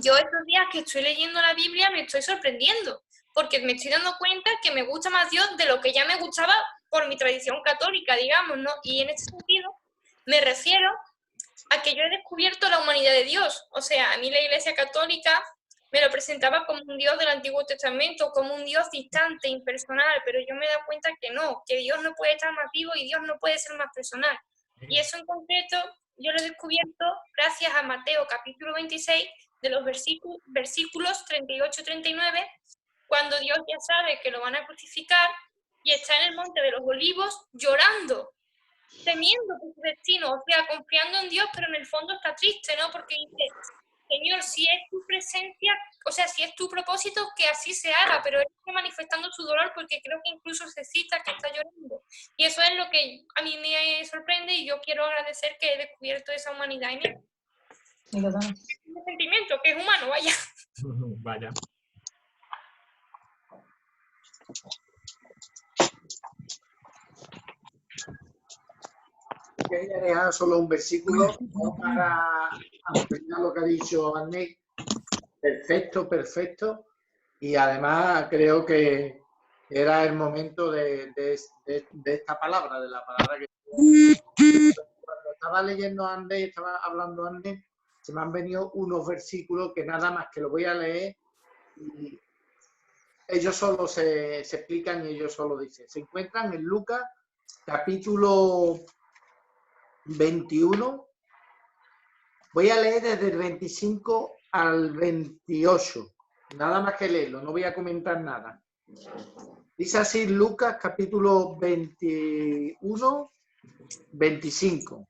yo estos días que estoy leyendo la Biblia me estoy sorprendiendo, porque me estoy dando cuenta que me gusta más Dios de lo que ya me gustaba por mi tradición católica, digamos, ¿no? Y en este sentido me refiero a que yo he descubierto la humanidad de Dios. O sea, a mí la Iglesia Católica me lo presentaba como un Dios del Antiguo Testamento, como un Dios distante, impersonal, pero yo me he dado cuenta que no, que Dios no puede estar más vivo y Dios no puede ser más personal. Y eso en concreto yo lo he descubierto gracias a Mateo capítulo 26, de los versículos 38-39, cuando Dios ya sabe que lo van a crucificar y está en el monte de los olivos llorando, temiendo por su destino, o sea, confiando en Dios, pero en el fondo está triste, ¿no? Porque dice, Señor, si es tu presencia, o sea, si es tu propósito, que así se haga, pero él está manifestando su dolor porque creo que incluso se cita que está llorando. Y eso es lo que a mí me sorprende y yo quiero agradecer que he descubierto esa humanidad en él. Un sentimiento que es humano, vaya. Vaya. Quería dejar solo un versículo para ampliar lo que ha dicho Anne. Perfecto, perfecto. Y además creo que era el momento de esta palabra, de la palabra que... Cuando estaba leyendo Anne y estaba hablando Anne, se me han venido unos versículos que nada más que lo voy a leer y ellos solo se explican y ellos solo dicen. Se encuentran en Lucas, capítulo 21. Voy a leer desde el 25 al 28. Nada más que leerlo, no voy a comentar nada. Dice así Lucas, capítulo 21, 25.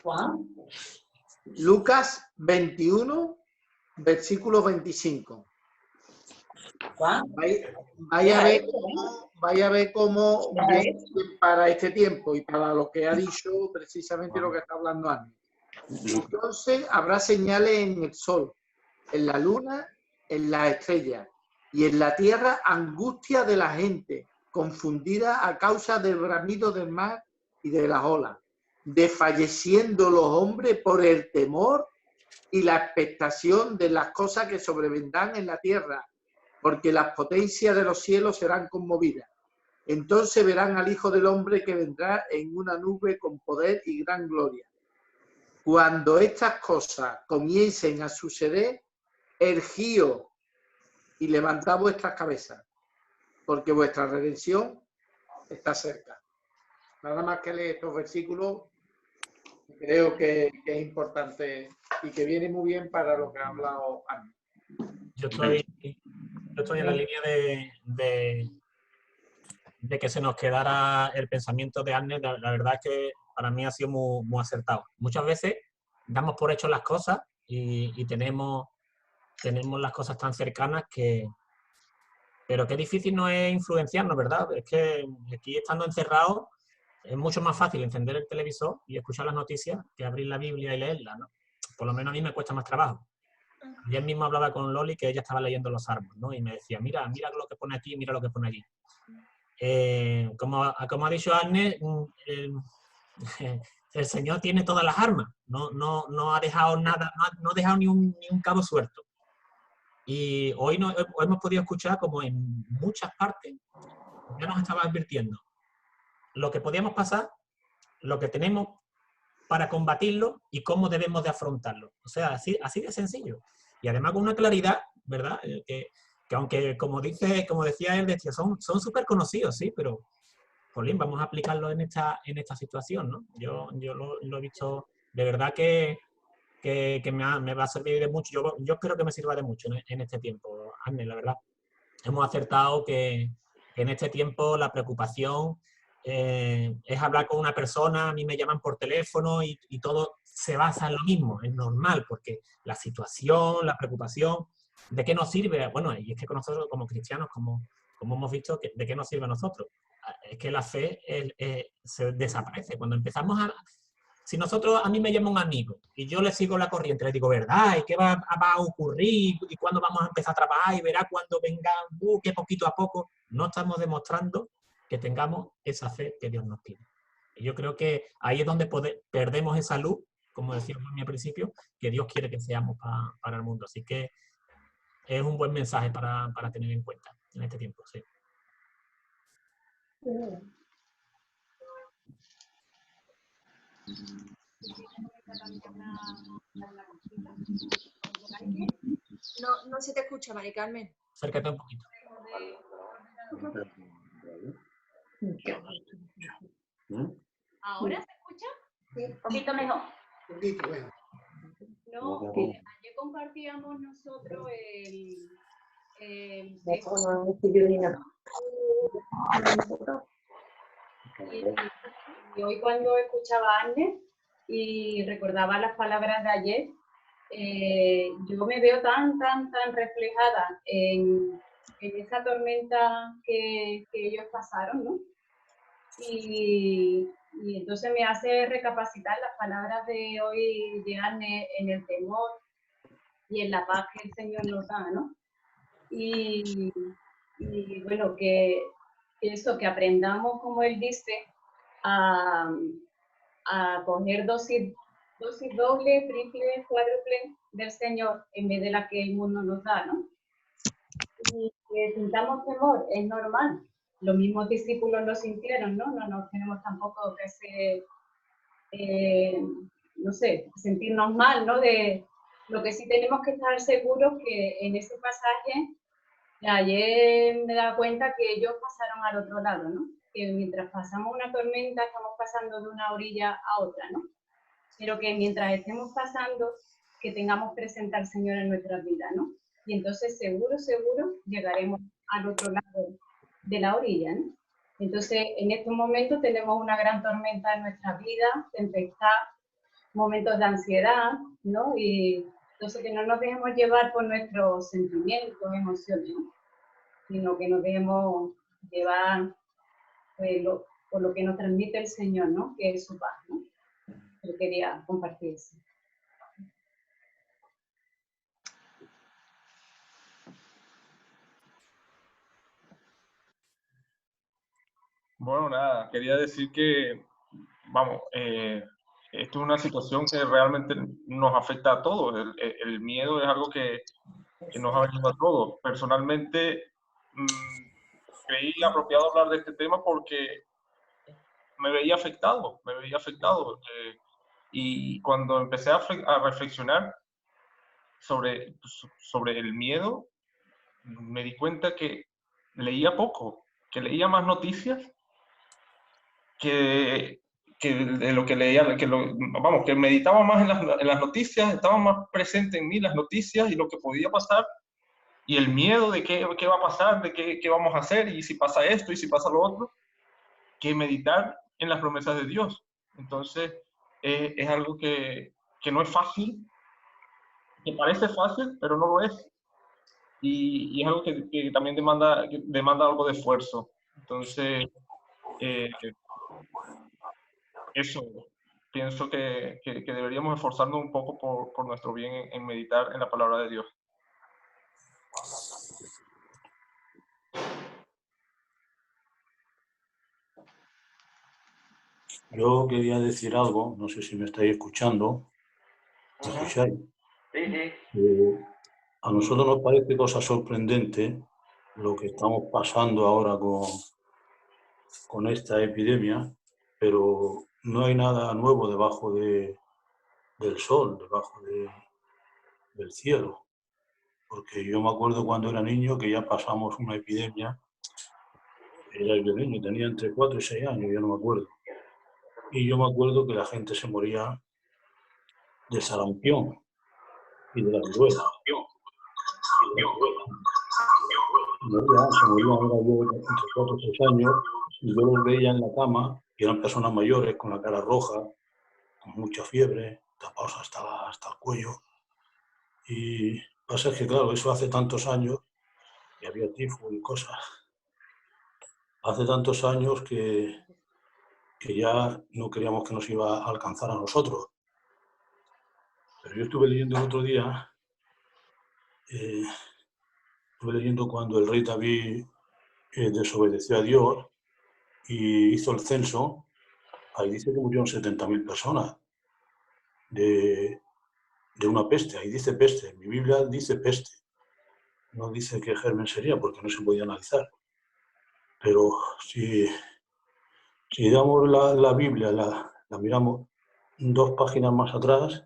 Juan. Lucas 21, versículo 25. Vaya a ver cómo para este tiempo y para lo que ha dicho precisamente lo que está hablando Anne. Entonces habrá señales en el sol, en la luna, en las estrellas, y en la tierra angustia de la gente, confundida a causa del bramido del mar y de las olas, desfalleciendo los hombres por el temor y la expectación de las cosas que sobrevendrán en la tierra, porque las potencias de los cielos serán conmovidas. Entonces verán al Hijo del Hombre que vendrá en una nube con poder y gran gloria. Cuando estas cosas comiencen a suceder, erguíos y levantad vuestras cabezas, porque vuestra redención está cerca. Nada más que leer estos versículos, creo que es importante y que viene muy bien para lo que ha hablado Anne. Yo estoy en la línea de que se nos quedara el pensamiento de Anne. La verdad es que para mí ha sido muy acertado. Muchas veces damos por hecho las cosas y tenemos las cosas tan cercanas pero qué difícil no es influenciarnos, ¿verdad? Es que aquí estando encerrados es mucho más fácil encender el televisor y escuchar las noticias que abrir la Biblia y leerla, ¿no? Por lo menos a mí me cuesta más trabajo. Ayer mismo hablaba con Loli que ella estaba leyendo los Salmos, ¿no? Y me decía, mira lo que pone aquí, mira lo que pone allí. Como ha dicho Arne, el Señor tiene todas las armas, no ha dejado nada, no ha dejado ni un cabo suelto. Y hoy hemos podido escuchar como en muchas partes ya nos estaba advirtiendo lo que podíamos pasar, lo que tenemos para combatirlo y cómo debemos de afrontarlo. O sea, así de sencillo. Y además con una claridad, ¿verdad? Que aunque, como decía él, son súper conocidos, sí, pero, jolín, vamos a aplicarlo en esta situación, ¿no? Yo lo he visto, de verdad que me va a servir de mucho. Yo espero que me sirva de mucho en este tiempo, Anne, la verdad. Hemos acertado que en este tiempo la preocupación es hablar con una persona, a mí me llaman por teléfono y todo se basa en lo mismo, es normal, porque la situación, la preocupación, ¿de qué nos sirve? Bueno, y es que con nosotros como cristianos, como hemos visto, ¿de qué nos sirve a nosotros? Es que la fe se desaparece. Cuando empezamos si a mí me llama un amigo y yo le sigo la corriente, le digo, ¿verdad? ¿Y qué va a ocurrir? ¿Y cuándo vamos a empezar a trabajar? Y verá cuando venga, que poquito a poco. No estamos demostrando que tengamos esa fe que Dios nos pide. Y yo creo que ahí es donde perdemos esa luz, como decíamos al principio, que Dios quiere que seamos para el mundo. Así que es un buen mensaje para tener en cuenta en este tiempo. Sí. No se te escucha, Mari Carmen. Acércate un poquito. ¿Ahora se escucha? Sí, un poquito mejor. No, ayer compartíamos nosotros y hoy cuando escuchaba a Agnes y recordaba las palabras de ayer, yo me veo tan reflejada en esa tormenta que ellos pasaron, ¿no? Y entonces me hace recapacitar las palabras de hoy de Anne en el temor y en la paz que el Señor nos da, ¿no? Y bueno, que eso, que aprendamos, como él dice, a coger dosis doble, triple, cuádruple del Señor en vez de la que el mundo nos da, ¿no? Y que sintamos temor, es normal. Los mismos discípulos lo sintieron, ¿no? No nos tenemos tampoco que hacer, no sé, sentirnos mal, ¿no? De lo que sí tenemos que estar seguros que en ese pasaje, ayer me daba cuenta que ellos pasaron al otro lado, ¿no? Que mientras pasamos una tormenta estamos pasando de una orilla a otra, ¿no? Pero que mientras estemos pasando, que tengamos presente al Señor en nuestras vidas, ¿no? Y entonces seguro llegaremos al otro lado de la orilla, ¿no? Entonces, en estos momentos tenemos una gran tormenta en nuestras vidas, tempestad, momentos de ansiedad, ¿no? Y entonces que no nos dejemos llevar por nuestros sentimientos, emociones, ¿no? Sino que nos dejemos llevar por lo que nos transmite el Señor, ¿no? Que es su paz, ¿no? Yo quería compartir eso. Bueno, nada, quería decir que, vamos, esto es una situación que realmente nos afecta a todos. El miedo es algo que nos ha venido a todos. Personalmente, creí apropiado hablar de este tema porque me veía afectado. Y cuando empecé a reflexionar sobre el miedo, me di cuenta que leía poco, que leía más noticias que de lo que leía, que meditaba más en las noticias, estaba más presente en mí las noticias y lo que podía pasar, y el miedo de qué va a pasar, de qué vamos a hacer, y si pasa esto, y si pasa lo otro, que meditar en las promesas de Dios. Entonces, es algo que no es fácil, que parece fácil, pero no lo es. Y es algo que también demanda algo de esfuerzo. Entonces, eso, pienso que deberíamos esforzarnos un poco por nuestro bien en meditar en la palabra de Dios. Yo quería decir algo, no sé si me estáis escuchando. ¿Me escucháis? Sí. A nosotros nos parece cosa sorprendente lo que estamos pasando ahora con esta epidemia, pero no hay nada nuevo debajo del sol, debajo del cielo. Porque yo me acuerdo cuando era niño que ya pasamos una epidemia, era yo niño, tenía entre 4 y 6 años, yo no me acuerdo. Y yo me acuerdo que la gente se moría de sarampión y de la viruela. Se morían, era yo entre 4 y 6 años, y yo los veía en la cama, y eran personas mayores con la cara roja, con mucha fiebre, tapados hasta el cuello. Y pasa que, claro, eso hace tantos años, y había tifo y cosas. Hace tantos años que ya no creíamos que nos iba a alcanzar a nosotros. Pero yo estuve leyendo el otro día, cuando el rey David desobedeció a Dios y hizo el censo. Ahí dice que murieron 70.000 personas de una peste. Ahí dice peste. Mi Biblia dice peste. No dice qué germen sería porque no se podía analizar. Pero si damos la Biblia, la miramos, 2 páginas más atrás,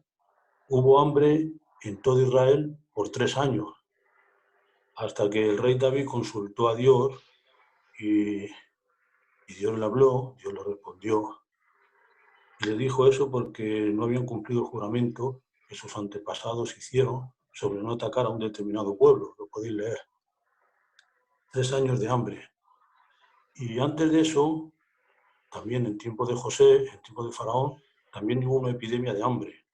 hubo hambre en todo Israel por 3 años, hasta que el rey David consultó a Dios y Dios le habló, Dios le respondió. Y le dijo eso porque no habían cumplido el juramento que sus antepasados hicieron sobre no atacar a un determinado pueblo, lo podéis leer. 3 años de hambre. Y antes de eso, también en tiempo de José, en tiempo de Faraón, también hubo una epidemia de hambre.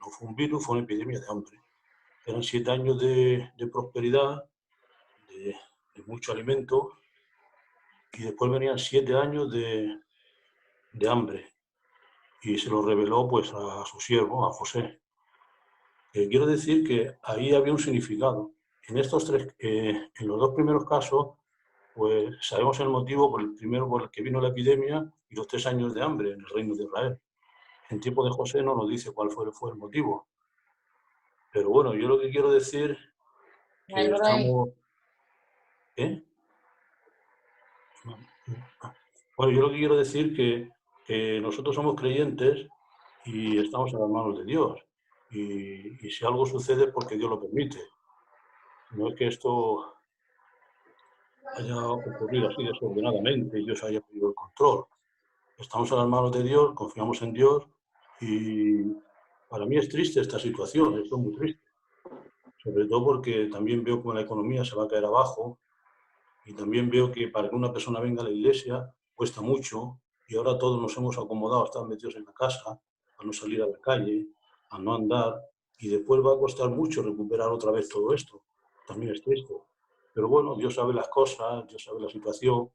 No fue un virus, fue una epidemia de hambre. Eran 7 años de prosperidad, de mucho alimento, y después venían 7 años de hambre. Y se lo reveló pues a su siervo, a José. Quiero decir que ahí había un significado. En estos en los 2 primeros casos, pues sabemos el motivo, por el primero por el que vino la epidemia y los 3 años de hambre en el reino de Israel. En tiempo de José no nos dice cuál fue el motivo. Pero bueno, yo lo que quiero decir que estamos... ¿Eh? Bueno, yo lo que quiero decir que nosotros somos creyentes y estamos en las manos de Dios. Y si algo sucede es porque Dios lo permite. No es que esto haya ocurrido así desordenadamente y Dios haya perdido el control. Estamos en las manos de Dios, confiamos en Dios y para mí es triste esta situación, esto es muy triste. Sobre todo porque también veo que la economía se va a caer abajo y también veo que para que una persona venga a la iglesia cuesta mucho y ahora todos nos hemos acomodado a estar metidos en la casa, a no salir a la calle, a no andar y después va a costar mucho recuperar otra vez todo esto. También es triste. Pero bueno, Dios sabe las cosas, Dios sabe la situación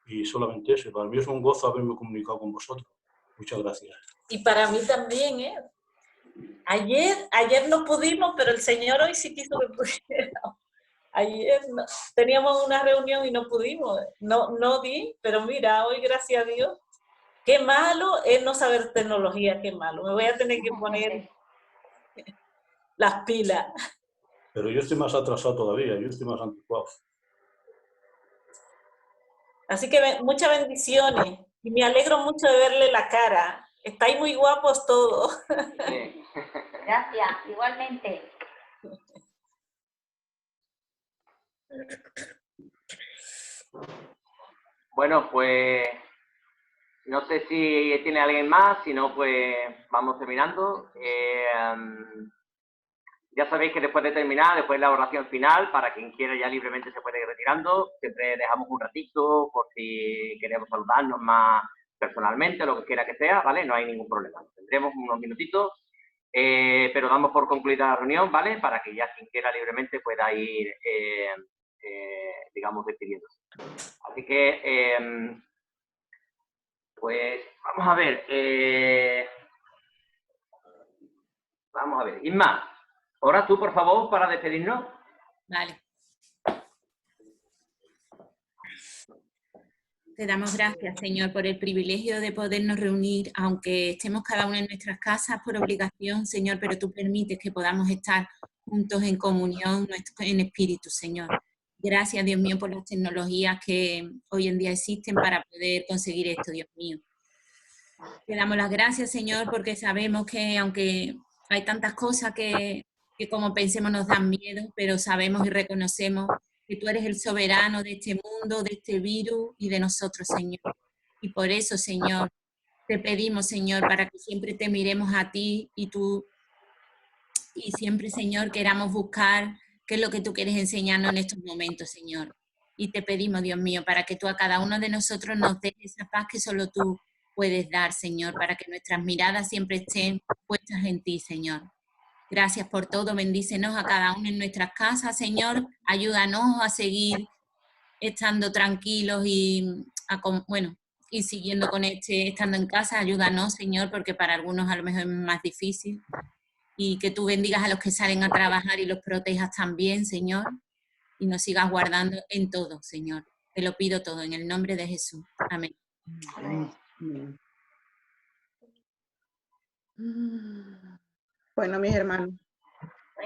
y solamente eso. Para mí es un gozo haberme comunicado con vosotros. Muchas gracias. Y para mí también, ¿eh? Ayer no pudimos, pero el Señor hoy sí quiso que pudiéramos. Ayer teníamos una reunión y no pudimos, no di, pero mira, hoy gracias a Dios, qué malo es no saber tecnología, qué malo. Me voy a tener que poner las pilas. Pero yo estoy más atrasado todavía, yo estoy más anticuado. Así que muchas bendiciones y me alegro mucho de verle la cara. Estáis muy guapos todos. Gracias, igualmente. Bueno, pues no sé si tiene alguien más, si no, pues vamos terminando. Ya sabéis que después de terminar, después de la oración final, para quien quiera ya libremente se puede ir retirando. Siempre dejamos un ratito por si queremos saludarnos más personalmente, lo que quiera que sea, ¿vale? No hay ningún problema. Tendremos unos minutitos, pero damos por concluida la reunión, ¿vale? Para que ya quien quiera libremente pueda ir, digamos, despidiéndose. Así que, pues, vamos a ver. Vamos a ver. Isma, ahora tú, por favor, para despedirnos. Vale. Te damos gracias, Señor, por el privilegio de podernos reunir, aunque estemos cada uno en nuestras casas por obligación, Señor, pero tú permites que podamos estar juntos en comunión, en espíritu, Señor. Gracias, Dios mío, por las tecnologías que hoy en día existen para poder conseguir esto, Dios mío. Te damos las gracias, Señor, porque sabemos que aunque hay tantas cosas que como pensemos nos dan miedo, pero sabemos y reconocemos que tú eres el soberano de este mundo, de este virus y de nosotros, Señor. Y por eso, Señor, te pedimos, Señor, para que siempre te miremos a ti y siempre, Señor, queramos buscar qué es lo que tú quieres enseñarnos en estos momentos, Señor. Y te pedimos, Dios mío, para que tú a cada uno de nosotros nos des esa paz que solo tú puedes dar, Señor, para que nuestras miradas siempre estén puestas en ti, Señor. Gracias por todo, bendícenos a cada uno en nuestras casas, Señor. Ayúdanos a seguir estando tranquilos y siguiendo con estando en casa. Ayúdanos, Señor, porque para algunos a lo mejor es más difícil. Y que tú bendigas a los que salen a trabajar y los protejas también, Señor. Y nos sigas guardando en todo, Señor. Te lo pido todo en el nombre de Jesús. Amén. Amén. Bueno, mis hermanos,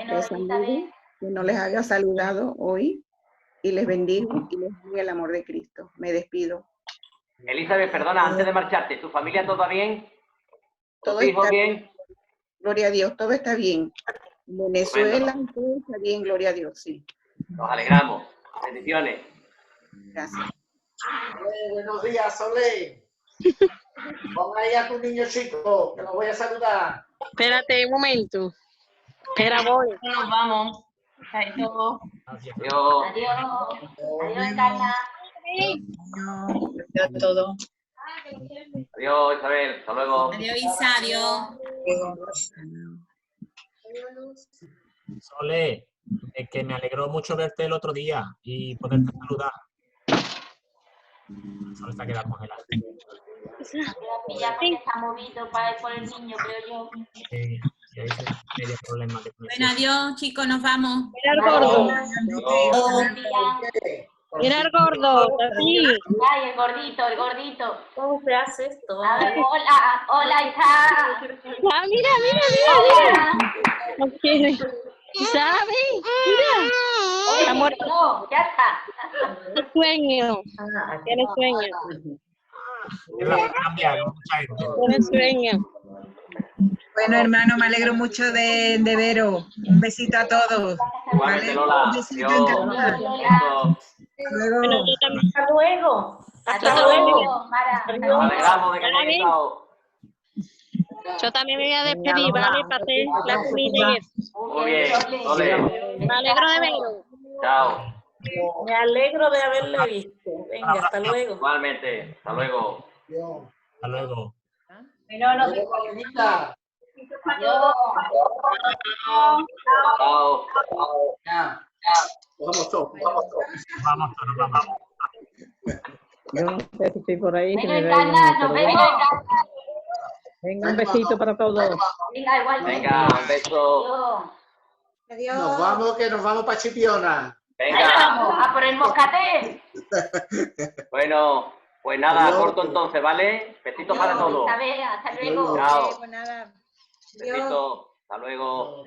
les saludo, que no les haya saludado hoy, y les bendigo y les bendiga el amor de Cristo. Me despido. Elizabeth, perdona, antes de marcharte, ¿tu familia todo va bien? todo hijos está bien? Gloria a Dios, todo está bien. Venezuela, todo está bien, gloria a Dios, sí. Nos alegramos. Bendiciones. Gracias. Buenos días, Solé. Pon ahí a tu niño chico, que lo voy a saludar. Espérate un momento. Espera, voy. Nos vamos. Adiós. Adiós. Adiós. Adiós, Encarna. Gracias a todos. Adiós, Isabel. Hasta luego. Adiós, Isa, adiós. Sole, que me alegró mucho verte el otro día y poderte saludar. Sole se ha quedado congelada. Ya porque está movido para ir por el niño, creo yo. Sí, y ahí se medio problema de conexión. Bueno, adiós, chicos, nos vamos. Mira el gordo. Mira el gordo. Sí. Ay, el gordito, el gordito. ¿Cómo se hace esto? A ver, hola, hola, Isa. Ah, mira, mira, mira, mira. No quiere. ¿Sabes? Mira. Amor, No, ya está. tiene sueño. Tiene sueño. Tiene sueño. Bueno, hermano, me alegro mucho de veros. Un besito a todos. Igualmente, Lola. Un besito Adiós. en casa. Luego. Bueno, yo también. Hasta luego. Hasta Hasta luego. luego, Mara. Nos alegramos de que hayáis estado. Yo también me voy a despedir, ¿vale? Para hacer la comida y eso. Muy bien. Ole. Me alegro de veros. Chao. Me alegro de haberle visto. Venga, hasta luego. Igualmente. Hasta luego. Hasta luego. Pero no te Adiós. Chao. Vamos todos. Vamos. Yo no sé si estoy por ahí. Venga, Encarna, nos vemos. Venga, un besito para todos. Venga, igualmente. Venga, un beso. Adiós. Nos vamos, que nos vamos para Chipiona. Ahí Venga. vamos, a por el moscatel. Bueno, pues nada, corto entonces, ¿vale? Besitos para todos. Hasta luego. Chao. Pues nada. Besitos. Hasta luego.